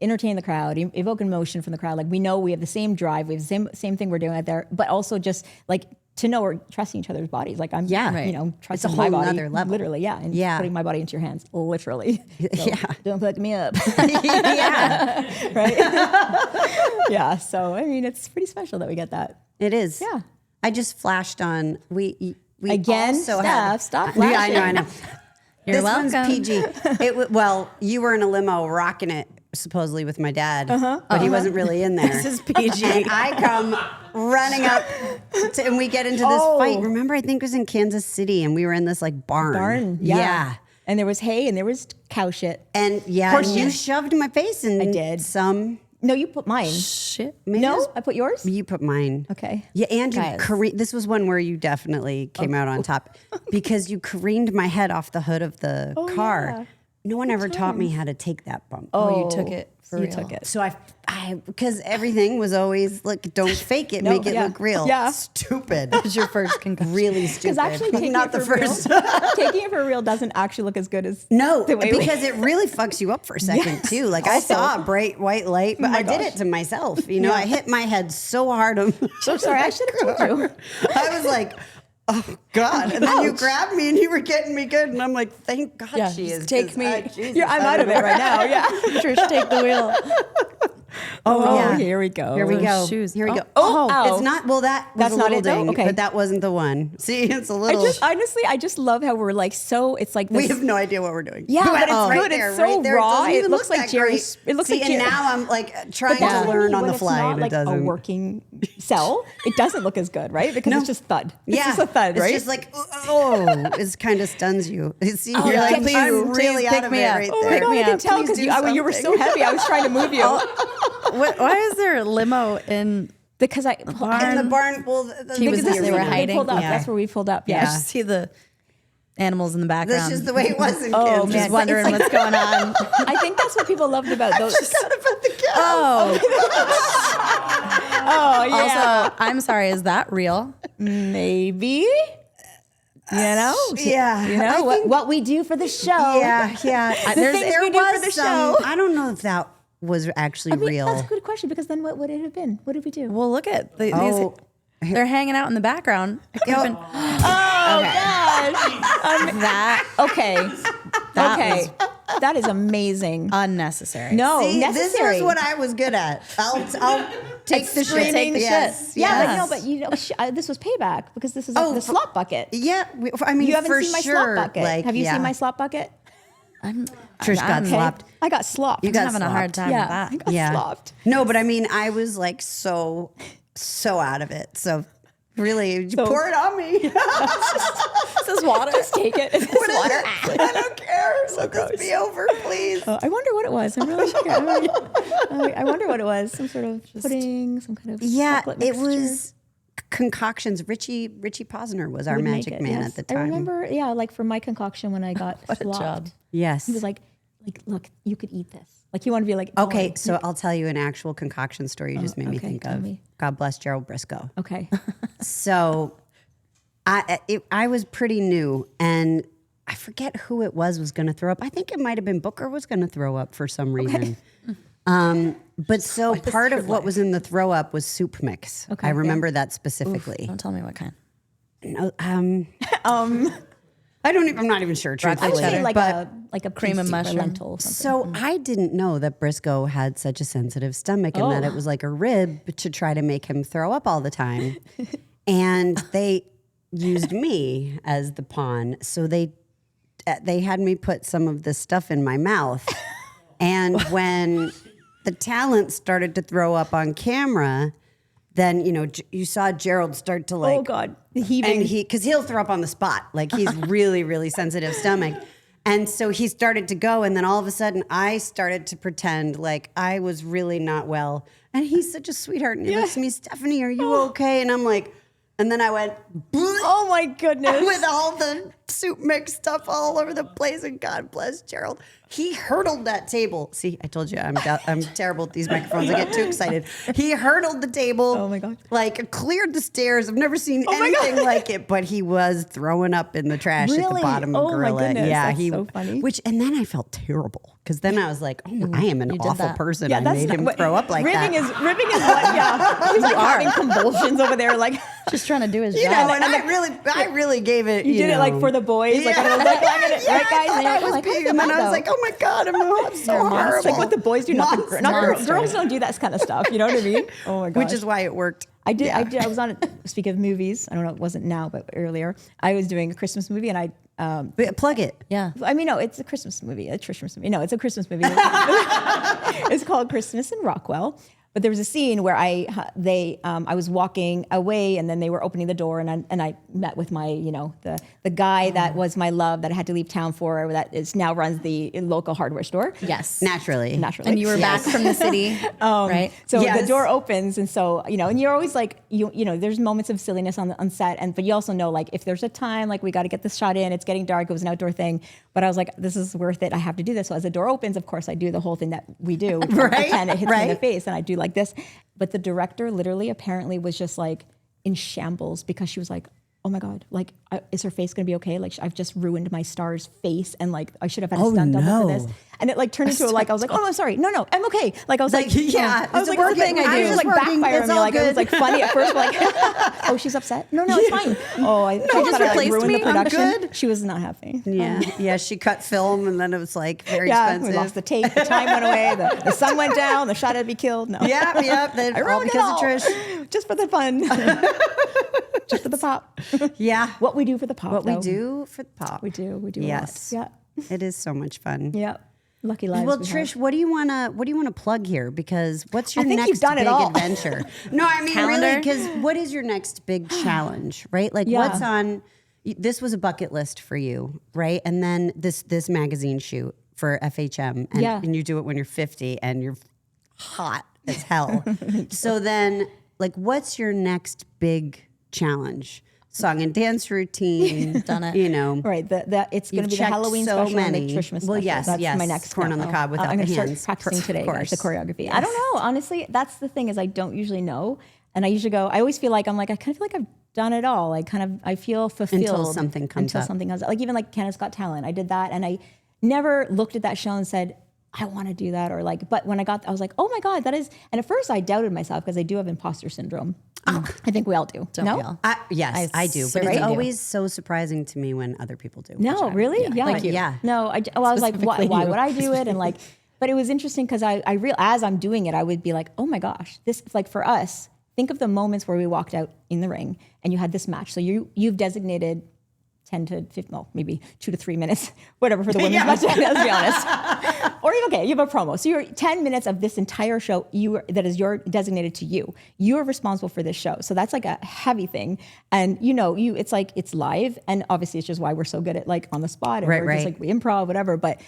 entertain the crowd, evoke emotion from the crowd. Like we know we have the same drive. We have the same thing we're doing out there, but also just like to know we're trusting each other's bodies. Like I'm, Yeah. Right. trusting It's a my whole body, nother level. literally, yeah, and Yeah. putting my body into your hands, literally. So, Yeah. don't fuck me up, Yeah, right? Yeah. So I mean, it's pretty special that we get that. it is. Yeah. I just flashed on. We Again, also Steph, had, stop Yeah, I know. flashing. This You're one's welcome. PG. Well, you were in a limo rocking it supposedly with my dad, but he wasn't really in there. This is PG. And I come running up, and we get into this fight. Remember, I think it was in Kansas City, and we were in this like barn. Yeah. And there was hay and there was cow shit. And yeah, Horse and you shit. shoved my face in. I did. Some. No, you put mine. Shit. No, I put yours. You put mine. Okay. Yeah, and you Guys. this was one where you definitely came out on top because you careened my head off the hood of the car. yeah. No one ever taught me how to take that bump. Oh, you took it for you real. took it. So because everything was always look, don't fake it, No, make it yeah. look real. Yeah. Stupid. That was your first concussion. Really stupid. Because actually taking not it the for first. real, taking it for real doesn't actually look as good as No, the way we- because it really fucks you up for a second Yes. too. Like I Also- saw a bright white light, but my I did gosh. it to myself. You know, I hit my head so hard. So sorry, I should have told you. I was like, oh God. And then you grabbed me and you were getting me good. And I'm like, thank God Yeah, she just is. take 'cause me. Jesus, Yeah, I'm out of it right now. Yeah. Trish, take the wheel. Oh, yeah. here we go. Here we Those go. shoes. Here we go. Oh, ow. It's not, well, that was That's a not little it, though? ding, Okay. but that wasn't the one. See, it's a I little, just honestly, I just love how we're like so. It's like this, we have no idea what we're doing. Yeah, but it's right good. It's there, so right there. raw. doesn't It even looks look like that great. Jerry's- it looks See, like and Jerry- now I'm like But trying that's to what I learn mean, on when the it's fly not and it like a doesn't. working cell. It doesn't look as good, right? Because No. it's just thud. It's Yeah, just a thud, right? It's just like, oh, it kind of stuns you. See, you're yeah. like, Please, I'm really please out pick of me it up. right oh my there. god, I me can up. tell Please because do you were so something. heavy. I was trying to move you Why is there a limo in? because I In the barn, well, He was because there, they were hiding. Pulled up. Yeah. That's where we pulled up. I Yeah. just see the animals in the background. That's just the way it was in Oh, Kansas. man. Just wondering It's like- what's going on. I think that's what people loved about those. Forgot about the cow. Oh, Oh yeah, also, I'm sorry. Is that real? maybe. You know, Yeah, You know I what, think- what we do for the show. Yeah, yeah. The things we do for the show. I don't know if that was actually I mean, real. that's a good question because then what would it have been? What did we do? Well, look at Oh. these. They're hanging out in the background. It could have been Oh gosh. that. Okay. That Okay. That is amazing. Unnecessary. No, See, necessary. this is what I was good at. I'll take the shit. Take the yes, shit. yeah, yes. but you know, this was payback because this is like Oh, the slop bucket. Yeah, I mean, You haven't for seen my sure. slop bucket. Like, Have you yeah. seen my slop bucket? Trish got I'm- slopped. I got slopped. You got having a hard slopped. time yeah, with that. I got Yeah. slopped. No, but I mean, I was like so out of it. So really, you So- pour it on me. This is water. Just take it. It's What is water. it? I don't care. Let this be over, please. I wonder what it was. I'm really scared. I wonder what it was. Some sort of pudding, some kind of Yeah, chocolate it mixture. was concoctions. Richie Posner was our Would make magic it, man yes. at the time. I remember, yeah, like for my concoction when I got What a slopped. job. Yes. He was like, look, you could eat this. Like you want to be like, Okay, oh, so I'll tell you an actual concoction story you just made me okay, think tell of. me. God bless Gerald Briscoe. okay. So I was pretty new, and I forget who it was going to throw up. I think it might have been Booker was going to throw up for some reason. But so part of what was in the throw up was soup mix. I remember that specifically. Don't tell me what kind. No, I'm not even sure, I would truthfully. say like but a cream and pasty or mushroom. lentil or something. so I didn't know that Briscoe had such a sensitive stomach and that it was like a rib to try to make him throw up all the time. And they used me as the pawn. So they had me put some of this stuff in my mouth. And when the talent started to throw up on camera, then, you saw Gerald start to like, Oh God, heaving. and because he'll throw up on the spot. Like he's really, really sensitive stomach. And so he started to go. And then all of a sudden I started to pretend like I was really not well. And he's such a sweetheart. And he looks at me, Stephanie, are you okay? And I'm like, and then I went, Oh my goodness. with all the soup mix stuff all over the place. And God bless Gerald. He hurdled that table. See, I told you I'm terrible at these microphones. I get too excited. He hurdled the table. Oh my God. Like cleared the stairs. I've never seen anything like it. But he was throwing up in the trash at the Really? bottom of Oh my Gorilla. goodness, Yeah, that's so funny. And then I felt terrible because then I was like, oh, I am an did awful that. person. Yeah, I that's made him not- throw up like ribbing that. Ribbing is what? Yeah, he's like having convulsions over there. Like Just trying to do his You job. know, and I really gave it. you did it like for the boys. Like, I was like, right, guys? I And you're thought I was like, big, "How's and then that I was though?" like, oh my God, I'm so horrible. It's like what the boys do, not Monster. girls don't do that kind of stuff. You know what I mean? Oh my gosh. Which is why it worked. I did. I was on. Speaking of movies, I don't know. It wasn't now, but earlier, I was doing a Christmas movie, and I. But plug it. Yeah. I mean, no, it's a Christmas movie. A Christmas movie. No, it's a Christmas movie. It's called Christmas in Rockwell. But there was a scene where I was walking away, and then they were opening the door, and I met with my, the guy that was my love that I had to leave town for, that is now runs the local hardware store. Yes. Naturally. Naturally. And you were back from the city, right? So Yes. the door opens, and so and you're always like there's moments of silliness on set, but you also know like if there's a time like we got to get this shot in, it's getting dark, it was an outdoor thing, but I was like, this is worth it, I have to do this. So as the door opens, of course I do the whole thing that we do, which Right, pretend it hits me in the right. face, and I do like this. But the director literally apparently was just like in shambles because she was like, oh my God, like, is her face going to be okay? Like, I've just ruined my star's face, and like, I should have had a stunt double for this. And it like turned into like, I was like, oh, I'm sorry. No, I'm okay. Like, I was like, yeah, I was it's like, a the working- thing I I do was was like just working, backfire it's me. all Like, it was good. like funny at first, like, oh, she's upset. No, it's fine. Oh, I just thought I like, replaced ruined me? the I'm production. good. She was not happy. Yeah. She cut film, and then it was like very Yeah, expensive. we lost the tape. The time went away. The sun went down. The shot had to be killed. No. Yep. Then I all ruined it because all. of Trish. Just for the fun. Just for the pop. Yeah. What we do for the pop. What we though. do for the pop. We do. We do. Yes. A lot. It is so much fun. Yeah. Yeah. Lucky lives. Well, we Trish, have. what do you wanna plug here? Because what's your I think next you've done it big all. adventure? No, I mean really, Calendar? because what is your next big challenge, right? Like Yeah. what's on? This was a bucket list for you, right? And then this magazine shoot for FHM, and, Yeah. and you do it when you're 50 and you're hot as hell. So then, like, what's your next big challenge? Song and dance routine. Done it. You know, Right. It's going You've to be the checked Halloween so special and the many. Christmas Well, special. yes, That's yes. my next Corn step on the now. cob without I'm the gonna start hands. practicing Of today, guys, course. the choreography. I don't know. Honestly, that's the thing is I don't usually know. And I usually go, I always feel like I kind of feel like I've done it all. I feel fulfilled. something comes Until up. something comes up. Like even like Canada's Got Talent. I did that and I never looked at that show and said, I want to do that, or like, but when I was like, oh my God, that is, and at first I doubted myself because I do have imposter syndrome. I think we all do. Don't no? we all? Yes, I do. But certainly it's do. always so surprising to me when other people do. No, really? Yeah. Like, yeah. No, I was like, why Specifically would I do it? And like, but it was interesting because I real as I'm doing it, I would be like, oh my gosh, this like for us, think of the moments where we walked out in the ring and you had this match. So you've designated 10 to 15, well, maybe 2 to 3 minutes, whatever for the women's match, let's be honest. Or okay, you have a promo. So you're 10 minutes of this entire show that is designated to you. You're responsible for this show. So that's like a heavy thing. And it's like, it's live. And obviously it's just why we're so good at like on the spot. And we're just like, we improv, whatever. But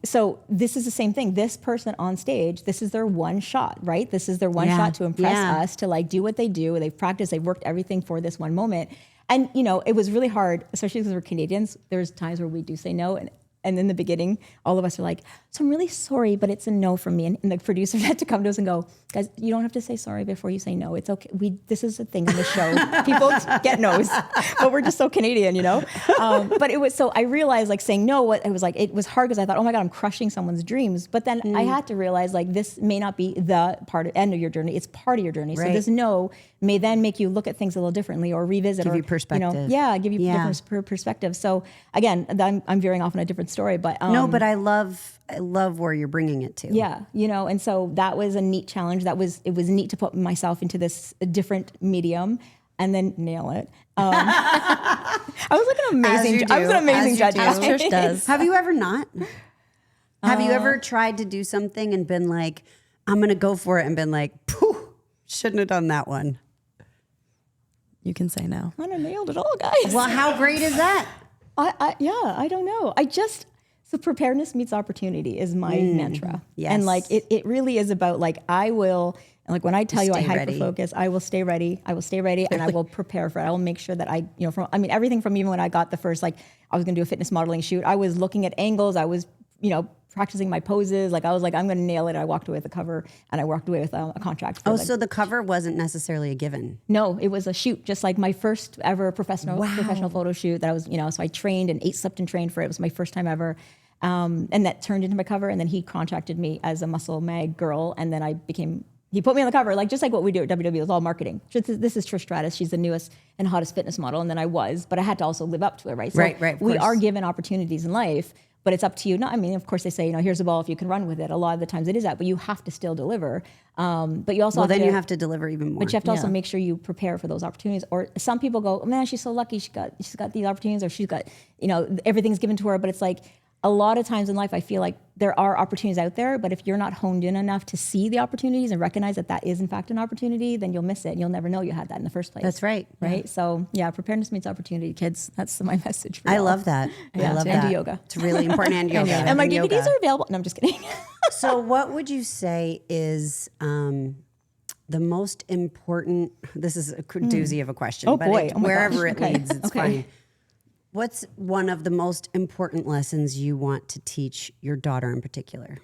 so this is the same thing. This person on stage, this is their one shot, right? This is their one shot to impress us, to like do what they do. They've practiced, they've worked everything for this one moment. And, it was really hard, especially because we're Canadians. There's times where we do say no. And And in the beginning, all of us are like, so I'm really sorry, but it's a no from me. And the producers had to come to us and go, guys, you don't have to say sorry before you say no. It's okay. This is a thing in the show. People get no's, but we're just so Canadian, you know? But it was, so I realized like saying no, it was hard because I thought, oh my God, I'm crushing someone's dreams. But then I had to realize like this may not be the end of your journey. It's part of your journey. Right. So this no may then make you look at things a little differently or revisit. Give or, you perspective. Give you different perspective. So again, I'm veering off on a different story, but No, but I love where you're bringing it to. yeah, and so that was a neat challenge. It was neat to put myself into this different medium and then nail it. I was like an amazing judge. As Trish does. Have you ever not? Have you ever tried to do something and been like, I'm going to go for it, and been like, pooh, shouldn't have done that one? You can say no. I nailed it all, guys. Well, how great is that? I don't know. So preparedness meets opportunity is my mantra. Yes. And like, it really is about like, and like when I tell you I Stay ready. hyper-focus, I will stay ready. And I will prepare for it. I will make sure that everything from even when I got the first, like I was going to do a fitness modeling shoot, I was looking at angles. I was, practicing my poses. Like I was like, I'm going to nail it. I walked away with the cover and I walked away with a contract. So the cover wasn't necessarily a given. No, it was a shoot, just like my first ever professional photo shoot that I was, so I trained and slept and trained for it. It was my first time ever. And that turned into my cover. And then he contracted me as a muscle mag girl. And then he put me on the cover, like just like what we do at WWE, it was all marketing. This is Trish Stratus. She's the newest and hottest fitness model. And then I was, but I had to also live up to it, right? So right. We are given opportunities in life, but it's up to you. Of course they say, here's a ball if you can run with it. A lot of the times it is that, but you have to still deliver. But you also you have to deliver even more. But you have to also make sure you prepare for those opportunities. Or some people go, oh, man, she's so lucky. She's got these opportunities, or she's got, everything's given to her. But it's like, a lot of times in life, I feel like there are opportunities out there, but if you're not honed in enough to see the opportunities and recognize that is in fact an opportunity, then you'll miss it and you'll never know you had that in the first place. That's right. Right? Yeah. So preparedness meets opportunity, kids. That's my message for I y'all. love that. I love that. And yoga. It's really important. And yoga. And my DVDs yoga. are available. No, I'm just kidding. So what would you say is the most important, this is a doozy of a question, Oh, but boy. Oh my wherever gosh. it Okay. leads, it's Okay. fine. What's one of the most important lessons you want to teach your daughter in particular?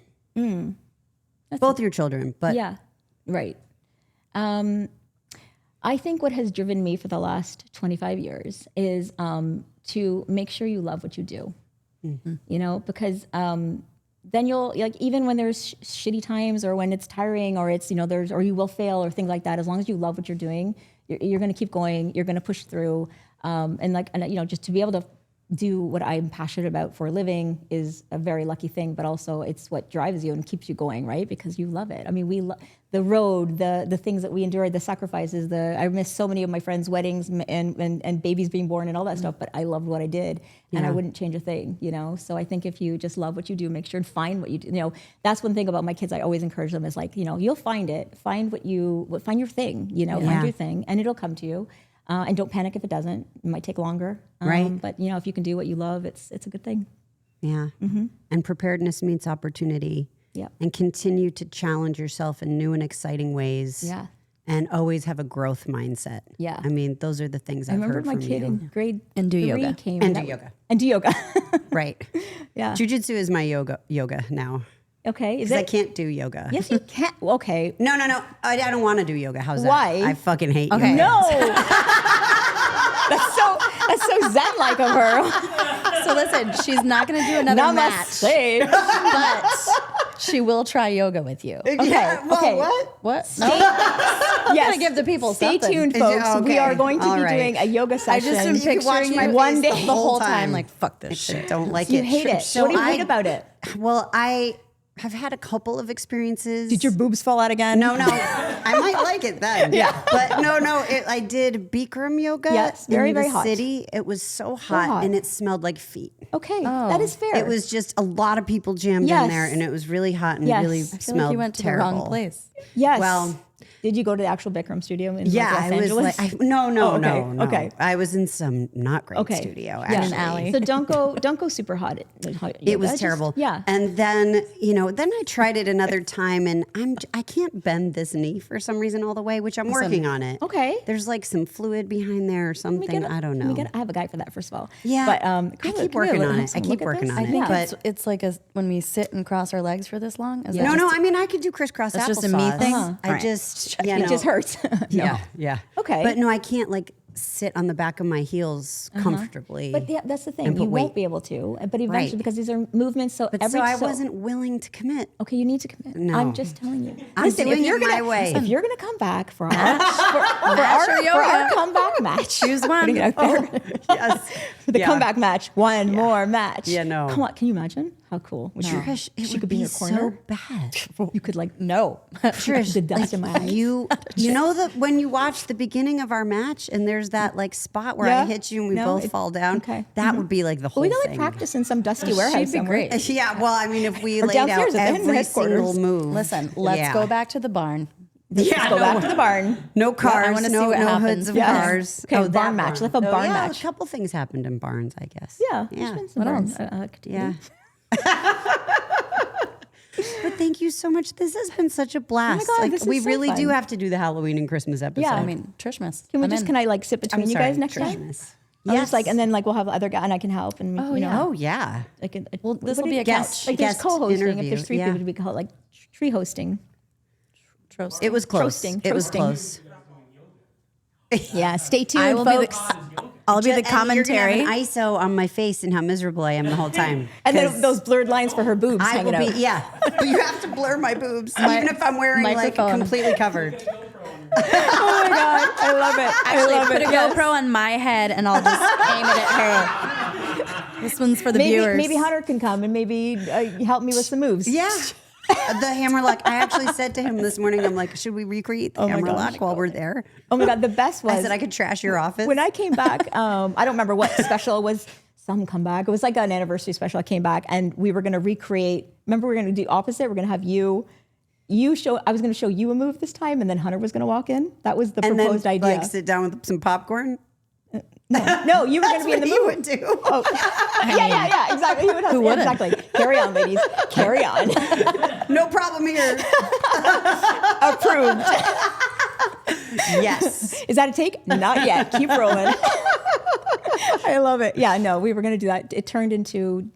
Both your children, but Yeah, right. I think what has driven me for the last 25 years is to make sure you love what you do. Because then you'll, like, even when there's shitty times or when it's tiring or it's, or you will fail or things like that, as long as you love what you're doing, you're going to keep going, you're going to push through. Just to be able to do what I'm passionate about for a living is a very lucky thing, but also it's what drives you and keeps you going, right? Because you love it. I mean, the road, the things that we endured, the sacrifices, I missed so many of my friends' weddings and babies being born and all that stuff, but I loved what I did and I wouldn't change a thing, So I think if you just love what you do, make sure and find what you do. That's one thing about my kids. I always encourage them is like, you'll find it, find your thing, find your thing and it'll come to you. And don't panic if it doesn't. It might take longer. Right. But, if you can do what you love, it's a good thing. yeah. And preparedness meets opportunity. Yeah. And continue to challenge yourself in new and exciting ways. Yeah. And always have a growth mindset. Yeah. I mean, those are the things I've remember heard my from kid you. in grade And do 3 yoga. came. And do yoga. And do yoga. Right. Yeah. Jiu-jitsu is my yoga now. Okay. Is Because I it? can't do yoga. Yes, you can. Okay. No. I don't want to do yoga. How's that? Why? I fucking hate Okay. yoga. No. That's so zen-like of her. So listen, she's not going to do another match, Namaste. but she will try yoga with you. Yeah, well, okay. what? What? No? Yes. Gotta give the people Stay something. tuned, folks. Yeah, okay. We are going to All be right. doing a yoga I session. just am You can watch picturing my you one face day. the whole time. time like, fuck this shit. Don't like You it. hate it. So What do you I- hate about it? Well, I have had a couple of experiences. Did your boobs fall out again? No. I might like it then. Yeah. But no. I did Bikram yoga Yes, very, in very the hot. city. It was so hot, hot. and it smelled like feet. Okay, that is fair. It was just a lot of people jammed Yes. in there, and it was really hot and Yes. really I I feel smelled like you went to terrible. the wrong place. Yes. Well, did you go to the actual Bikram studio in Yeah, Los I was Angeles? like, no. Oh, okay. Okay. I was in some not great Okay. studio. Yeah. Actually. An alley. So don't go super hot. It was terrible. Yeah. And then, then I tried it another time and I can't bend this knee for some reason all the way, which I'm working on it. Okay. There's like some fluid behind there or something. I don't know. I have a guy for that, first of all. Yeah. But I keep working on it. I keep working on I it. think But it's like when we sit and cross our legs for this long. Is that no, just- I mean, I could do crisscross That's applesauce. just a me thing? I just, yeah, it no. just hurts. No. Yeah. Okay. But no, I can't like sit on the back of my heels comfortably. But yeah, that's the thing. And You put won't weight. be able to. But eventually, Right. because these are movements, so But every so I wasn't willing to commit. Okay, you need to commit. No. I'm just telling you. I'm Listen, doing if you're it my gonna, way. if you're gonna come back for our or our comeback match, Choose one. putting it out there. Yes. The Yeah. comeback match, one more match. Yeah, no. Come on, can you imagine how cool? Would Trish, it she would could be in be your corner. so bad. You could like No. Trish, the dust in my eyes. you know that when you watch the beginning of our match and there's that like spot where I Yeah. hit you and we No, both it- fall down, okay. that would be like the whole Well, we gotta thing. like practice in some dusty warehouse She'd be somewhere. great. Yeah, well, I mean, if we Or laid out downstairs at the every headquarters. single move. Listen, let's Yeah. go back to the barn. Let's go back to the barn. No cars, I wanna see no what hoods happens. of Yes. cars. Okay, that barn match. Let's have a barn yeah, match. A couple things happened in barns, I guess. Yeah. Yeah. There's been some What barn, else? activity. Yeah. But thank you so much. This has been such a blast. God, Like, this is we so really do fun. have to do the Halloween and Christmas episode. Yeah. I mean, Trishmas. Can we I'm just in. can I like sit between I'm you sorry, guys next time? Christmas. I'll Yes. just like and then like we'll have other guy and I can help and you know Oh yeah. like Well, this what will do be you- a guest- couch. like there's guest co-hosting if interview, there's three yeah. people to be called like tree hosting. Trost. It was close. Trosting, It was trosting. close. Yeah, stay tuned, I will be folks. I'll be the And you're commentary. gonna have an ISO on my face and how miserable I am the whole time. and 'Cause then those blurred lines for her boobs I will hanging out. be, yeah. But you have to blur my boobs, even if I'm wearing like microphone. completely covered. Oh my god, I love it. Actually, I love put it. a GoPro on my head and I'll just aim it at her. This one's for the viewers. Maybe Hunter can come and maybe help me with some moves. Yeah. The hammerlock. I actually said to him this morning, I'm like, should we recreate the Oh my hammerlock gosh. while we're there? Oh my god, the best was I said I could trash your office. when I came back. I don't remember what special it was. Some comeback. It was like an anniversary special. I came back and we were going to recreate. Remember, we were going to do opposite. We're going to have you show. I was going to show you a move this time, and then Hunter was going to walk in. That was the and then proposed idea. like sit down with some popcorn. No, you were going to be in the you movie. would do. Oh, yeah, exactly. He would have, wouldn't? exactly. Carry on, ladies. Carry on. No problem here. Approved. Yes. Is that a take? Not yet. Keep rolling. I love it. Yeah, no, we were going to do that. It turned into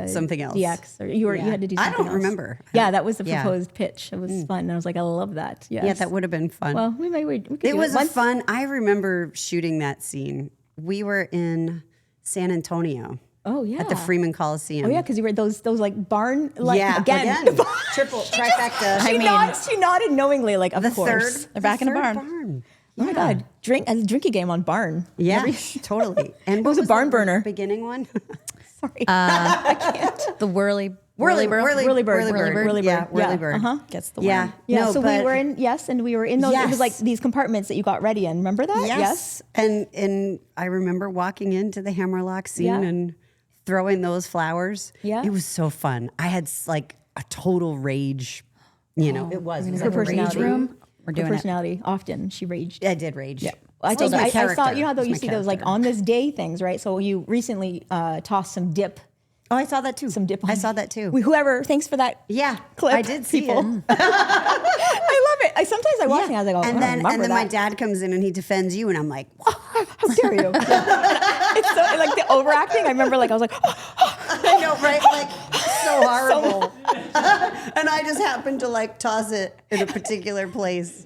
Something else. DX. Or you had to do I something don't else. remember. Yeah, that was the Yeah. proposed pitch. It was fun. And I was like, I love that. Yes. Yeah, that would have been fun. Well, we could It do was Once- fun. I remember shooting that scene. We were in San Antonio. Oh, yeah. At the Freeman Coliseum. Oh, yeah, because you were those like barn, like, Yeah, again. triple trifecta. She nodded knowingly, like, of the course. third. They're back in a third barn. Oh, my God. A drinking game on barn. Yeah, totally. And What was a the barn burner? Beginning one. Sorry. I can't. The whirly Whirly bird. bird. Whirly bird. Yeah, whirly Yeah, bird. uh-huh. Gets the Yeah. worm. Yeah, No, so but we were in, and we were in those, it was Yes. like these compartments that you got ready in. Remember that? Yes. And I remember walking into the hammerlock scene Yeah. and throwing those flowers. Yeah. It was so fun. I had like a total rage. You know, it was. It was Her like a rage personality. room. We're doing Her it. personality, often she raged. I did rage. Yeah. I Still told you, my I saw, character. you know how though It's you my see those like character. on this day things, right? So you recently tossed some dip. Oh, I saw that too. Some dip. I on- saw that too. Whoever, thanks for that. Yeah, clip, I did see people. it. I love it. Sometimes I watch it and I was like, oh, and I then remember my that. dad comes in and he defends you, and I'm like, How dare you? It's so like the overacting. I remember like I was like, I know, right? Like so horrible. And I just happened to like toss it in a particular place.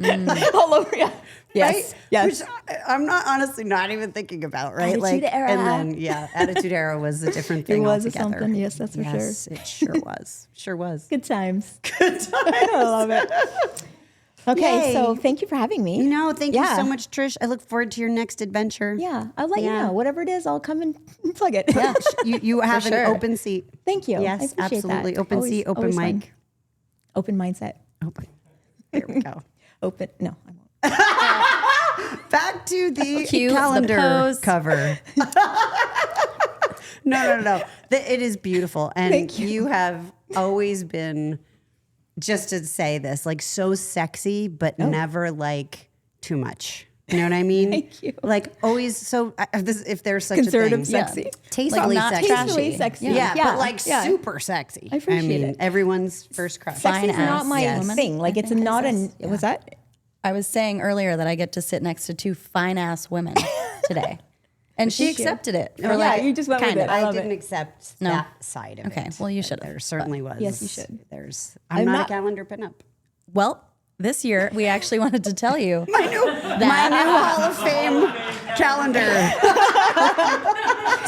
all over. Yeah. Yes. Right? Yes. Which I'm not honestly not even thinking about, right? Attitude Era. And then Attitude Era was a different thing was altogether. something, yes, that's for yes, it sure was. Sure was. Good times. Good times. I love it. Okay, Yay. so thank you for having me. No, thank you Yeah. so much, Trish. I look forward to your next adventure. Yeah, I'll let you Yeah. know. Whatever it is, I'll come and plug it. Yeah, you have an sure. open seat. Thank you. I Yes, appreciate absolutely. that. Open Always- seat, open always mic. fun. Open mindset. Open. There we go. Open. No, I won't. Back to the Cue the calendar pose. cover. No. It is beautiful. And Thank you. you have always been, just to say this, like so sexy, but never like too much. You know what I mean? Thank you. Like always so, if there's such Conservative a thing. sexy. Tastefully Like not sexy. Tastefully sexy. Yeah, Yeah. but like Yeah. super sexy. I appreciate mean, it. everyone's first crush. Fine Sexy is not ass my woman, thing. Like I it's think not it an. says. Was that? I was saying earlier that I get to sit next to two fine ass women today. And she accepted it. For you just went with it. I love didn't it. accept No. that side of it. Okay, well, you should have. There certainly was. Yes, you should. I'm not a calendar pinup. Well, this year we actually wanted to tell you My new Hall of Fame calendar.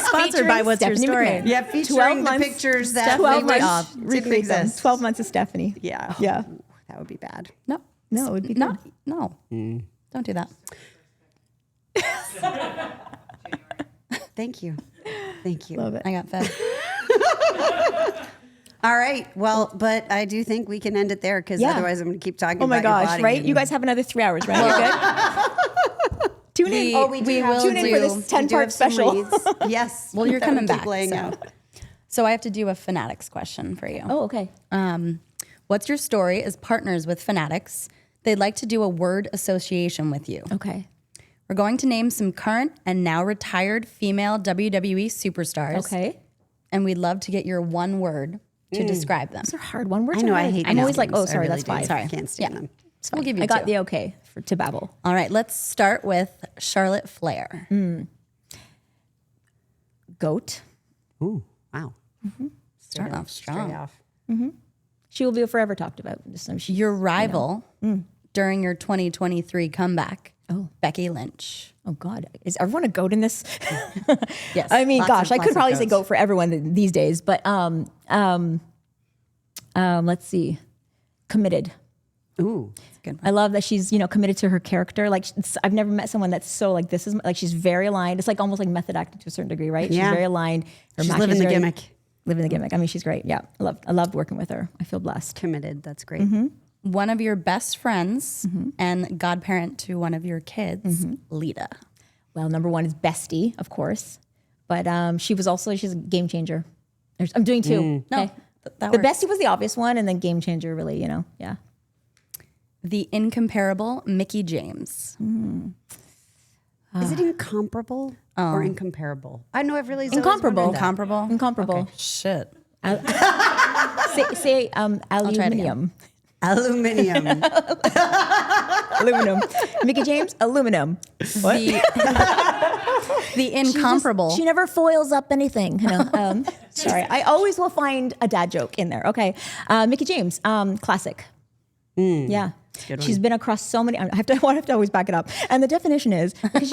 sponsored by What's Your Stephanie Story. McMahon. Yeah, featuring the months, pictures that 12 we wish months, didn't recreate them. exist. 12 months of Stephanie. Yeah. Yeah. That would be bad. No, No, it would be not. No, don't do that. Thank you. Thank you. Love it. I got fed. All right. Well, but I do think we can end it there because Yeah. otherwise I'm going to keep talking Oh about my your gosh, body. right? You guys have another 3 hours, right? You're good? Tune in. We will Tune in for this do. 10-part special. Yes. Well, you're that coming would keep back. laying So. out. So I have to do a Fanatics question for you. Oh, okay. What's Your Story is partners with Fanatics. They'd like to do a word association with you. Okay. We're going to name some current and now retired female WWE superstars. Okay. And we'd love to get your one word to describe them. Those are hard. One word. I know I hate I'm always like, names. oh, sorry, I really that's do. five. Sorry. I can't stand Yeah. them. We'll give you I got two. the okay to babble. All right, let's start with Charlotte Flair. Goat. Ooh, wow. Starting off strong. Straight off. She will be forever talked about. Just so she, Your rival during your 2023 comeback, Becky Lynch. oh God, is everyone a goat in this? Yes. I mean, Lots gosh, I of could probably say goats. goat for everyone these days, but let's see, committed. Ooh. Good one. I love that she's, committed to her character. Like I've never met someone that's so like this is like she's very aligned. It's like almost like method acting to a certain degree, right? Yeah. She's very aligned. Her She's match living is the very- gimmick. Living the gimmick. I mean, she's great. Yeah, I loved working with her. I feel blessed. Committed. That's great. One of your best friends and godparent to one of your kids, Lita. Well, number one is Bestie, of course, but she's a game changer. I'm doing two. No, okay? that The works. Bestie was the obvious one, and then game changer really, yeah. The incomparable Mickey James. Is it incomparable or incomparable? I know I've really always Incomparable. wondered that. Incomparable? Incomparable. Shit. Say try it aluminium. Aluminum. Aluminum. Mickey James, aluminum. What? The incomparable. She never foils up anything. Sorry, I always will find a dad joke in there. Okay, Mickey James, classic. Yeah, she's been across so many. I have to always back it up. And the definition is because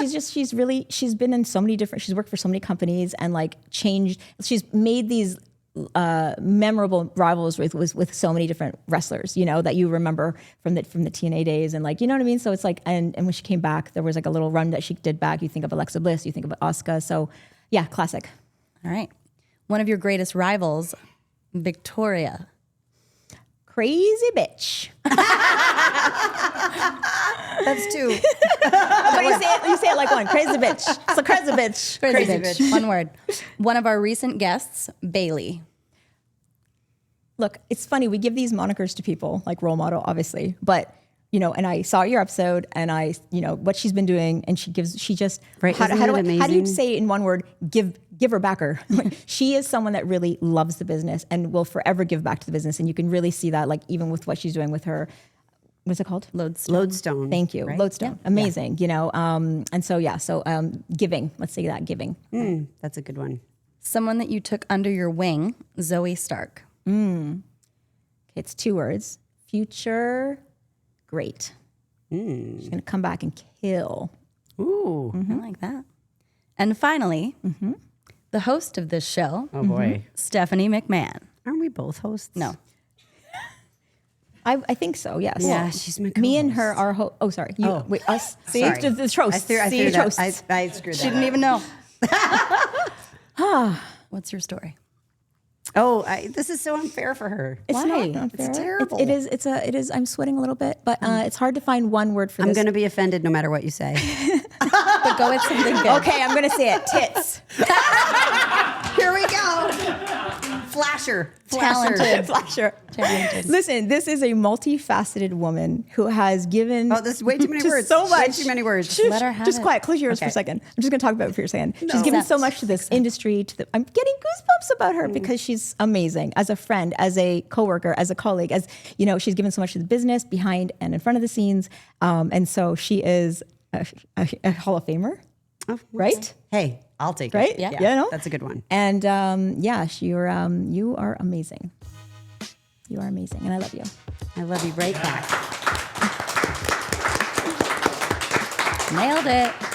she's been in so many different. She's worked for so many companies and like changed. She's made these memorable rivals with so many different wrestlers, that you remember from the TNA days and like, you know what I mean? So it's like, and when she came back, there was like a little run that she did back. You think of Alexa Bliss, you think of Asuka. So yeah, classic. All right. One of your greatest rivals, Victoria. Crazy bitch. That's two. But you say it like one. Crazy bitch. It's a crazy bitch. Crazy bitch. One word. One of our recent guests, Bailey. Look, it's funny. We give these monikers to people, like role model, obviously. But, and I saw your episode and what she's been doing. And she just, Right, how do you amazing? say it in one word, give her back her. Like, she is someone that really loves the business and will forever give back to the business. And you can really see that, like, even with what she's doing with her, what's it called? Lodestone. Thank you. right? Lodestone. Amazing, and so giving, let's say that, giving. That's a good one. Someone that you took under your wing, Zoe Stark. It's 2 words. Future great. She's going to come back and kill. Ooh. I like that. And finally, the host of this show, Oh boy. Stephanie McMahon. Aren't we both hosts? No. I think so, yes. Yeah, she's my Me and co-host. her are, oh, sorry. You, wait, us. See, Sorry. the trost. I threw See, that. trosts. I screwed that She didn't up. even know. What's your story? Oh, this is so unfair for her. It's Why? not unfair. It's terrible. It is. I'm sweating a little bit, but it's hard to find one word for I'm this. going to be offended no matter what you say. But go with something good. Okay, I'm going to say it. Tits. Here we go. Flasher. Talented. Flasher. Talented. Listen, this is a multifaceted woman who has given. Oh, this is way too many to words. So much. Way too many words. Let her have Just it. quiet. Close your ears for a Okay. second. I'm just going to talk about it for a second. She's given so Accept. much to this industry. I'm getting goosebumps about her because she's amazing as a friend, as a coworker, as a colleague. As you know, she's given so much to the business, behind and in front of the scenes, and so she is a Hall of Famer, right? Hey, I'll take Right? it. Yeah. Yeah, no? That's a good one. And you are amazing. You are amazing, and I love you. I love you right back. Nailed it.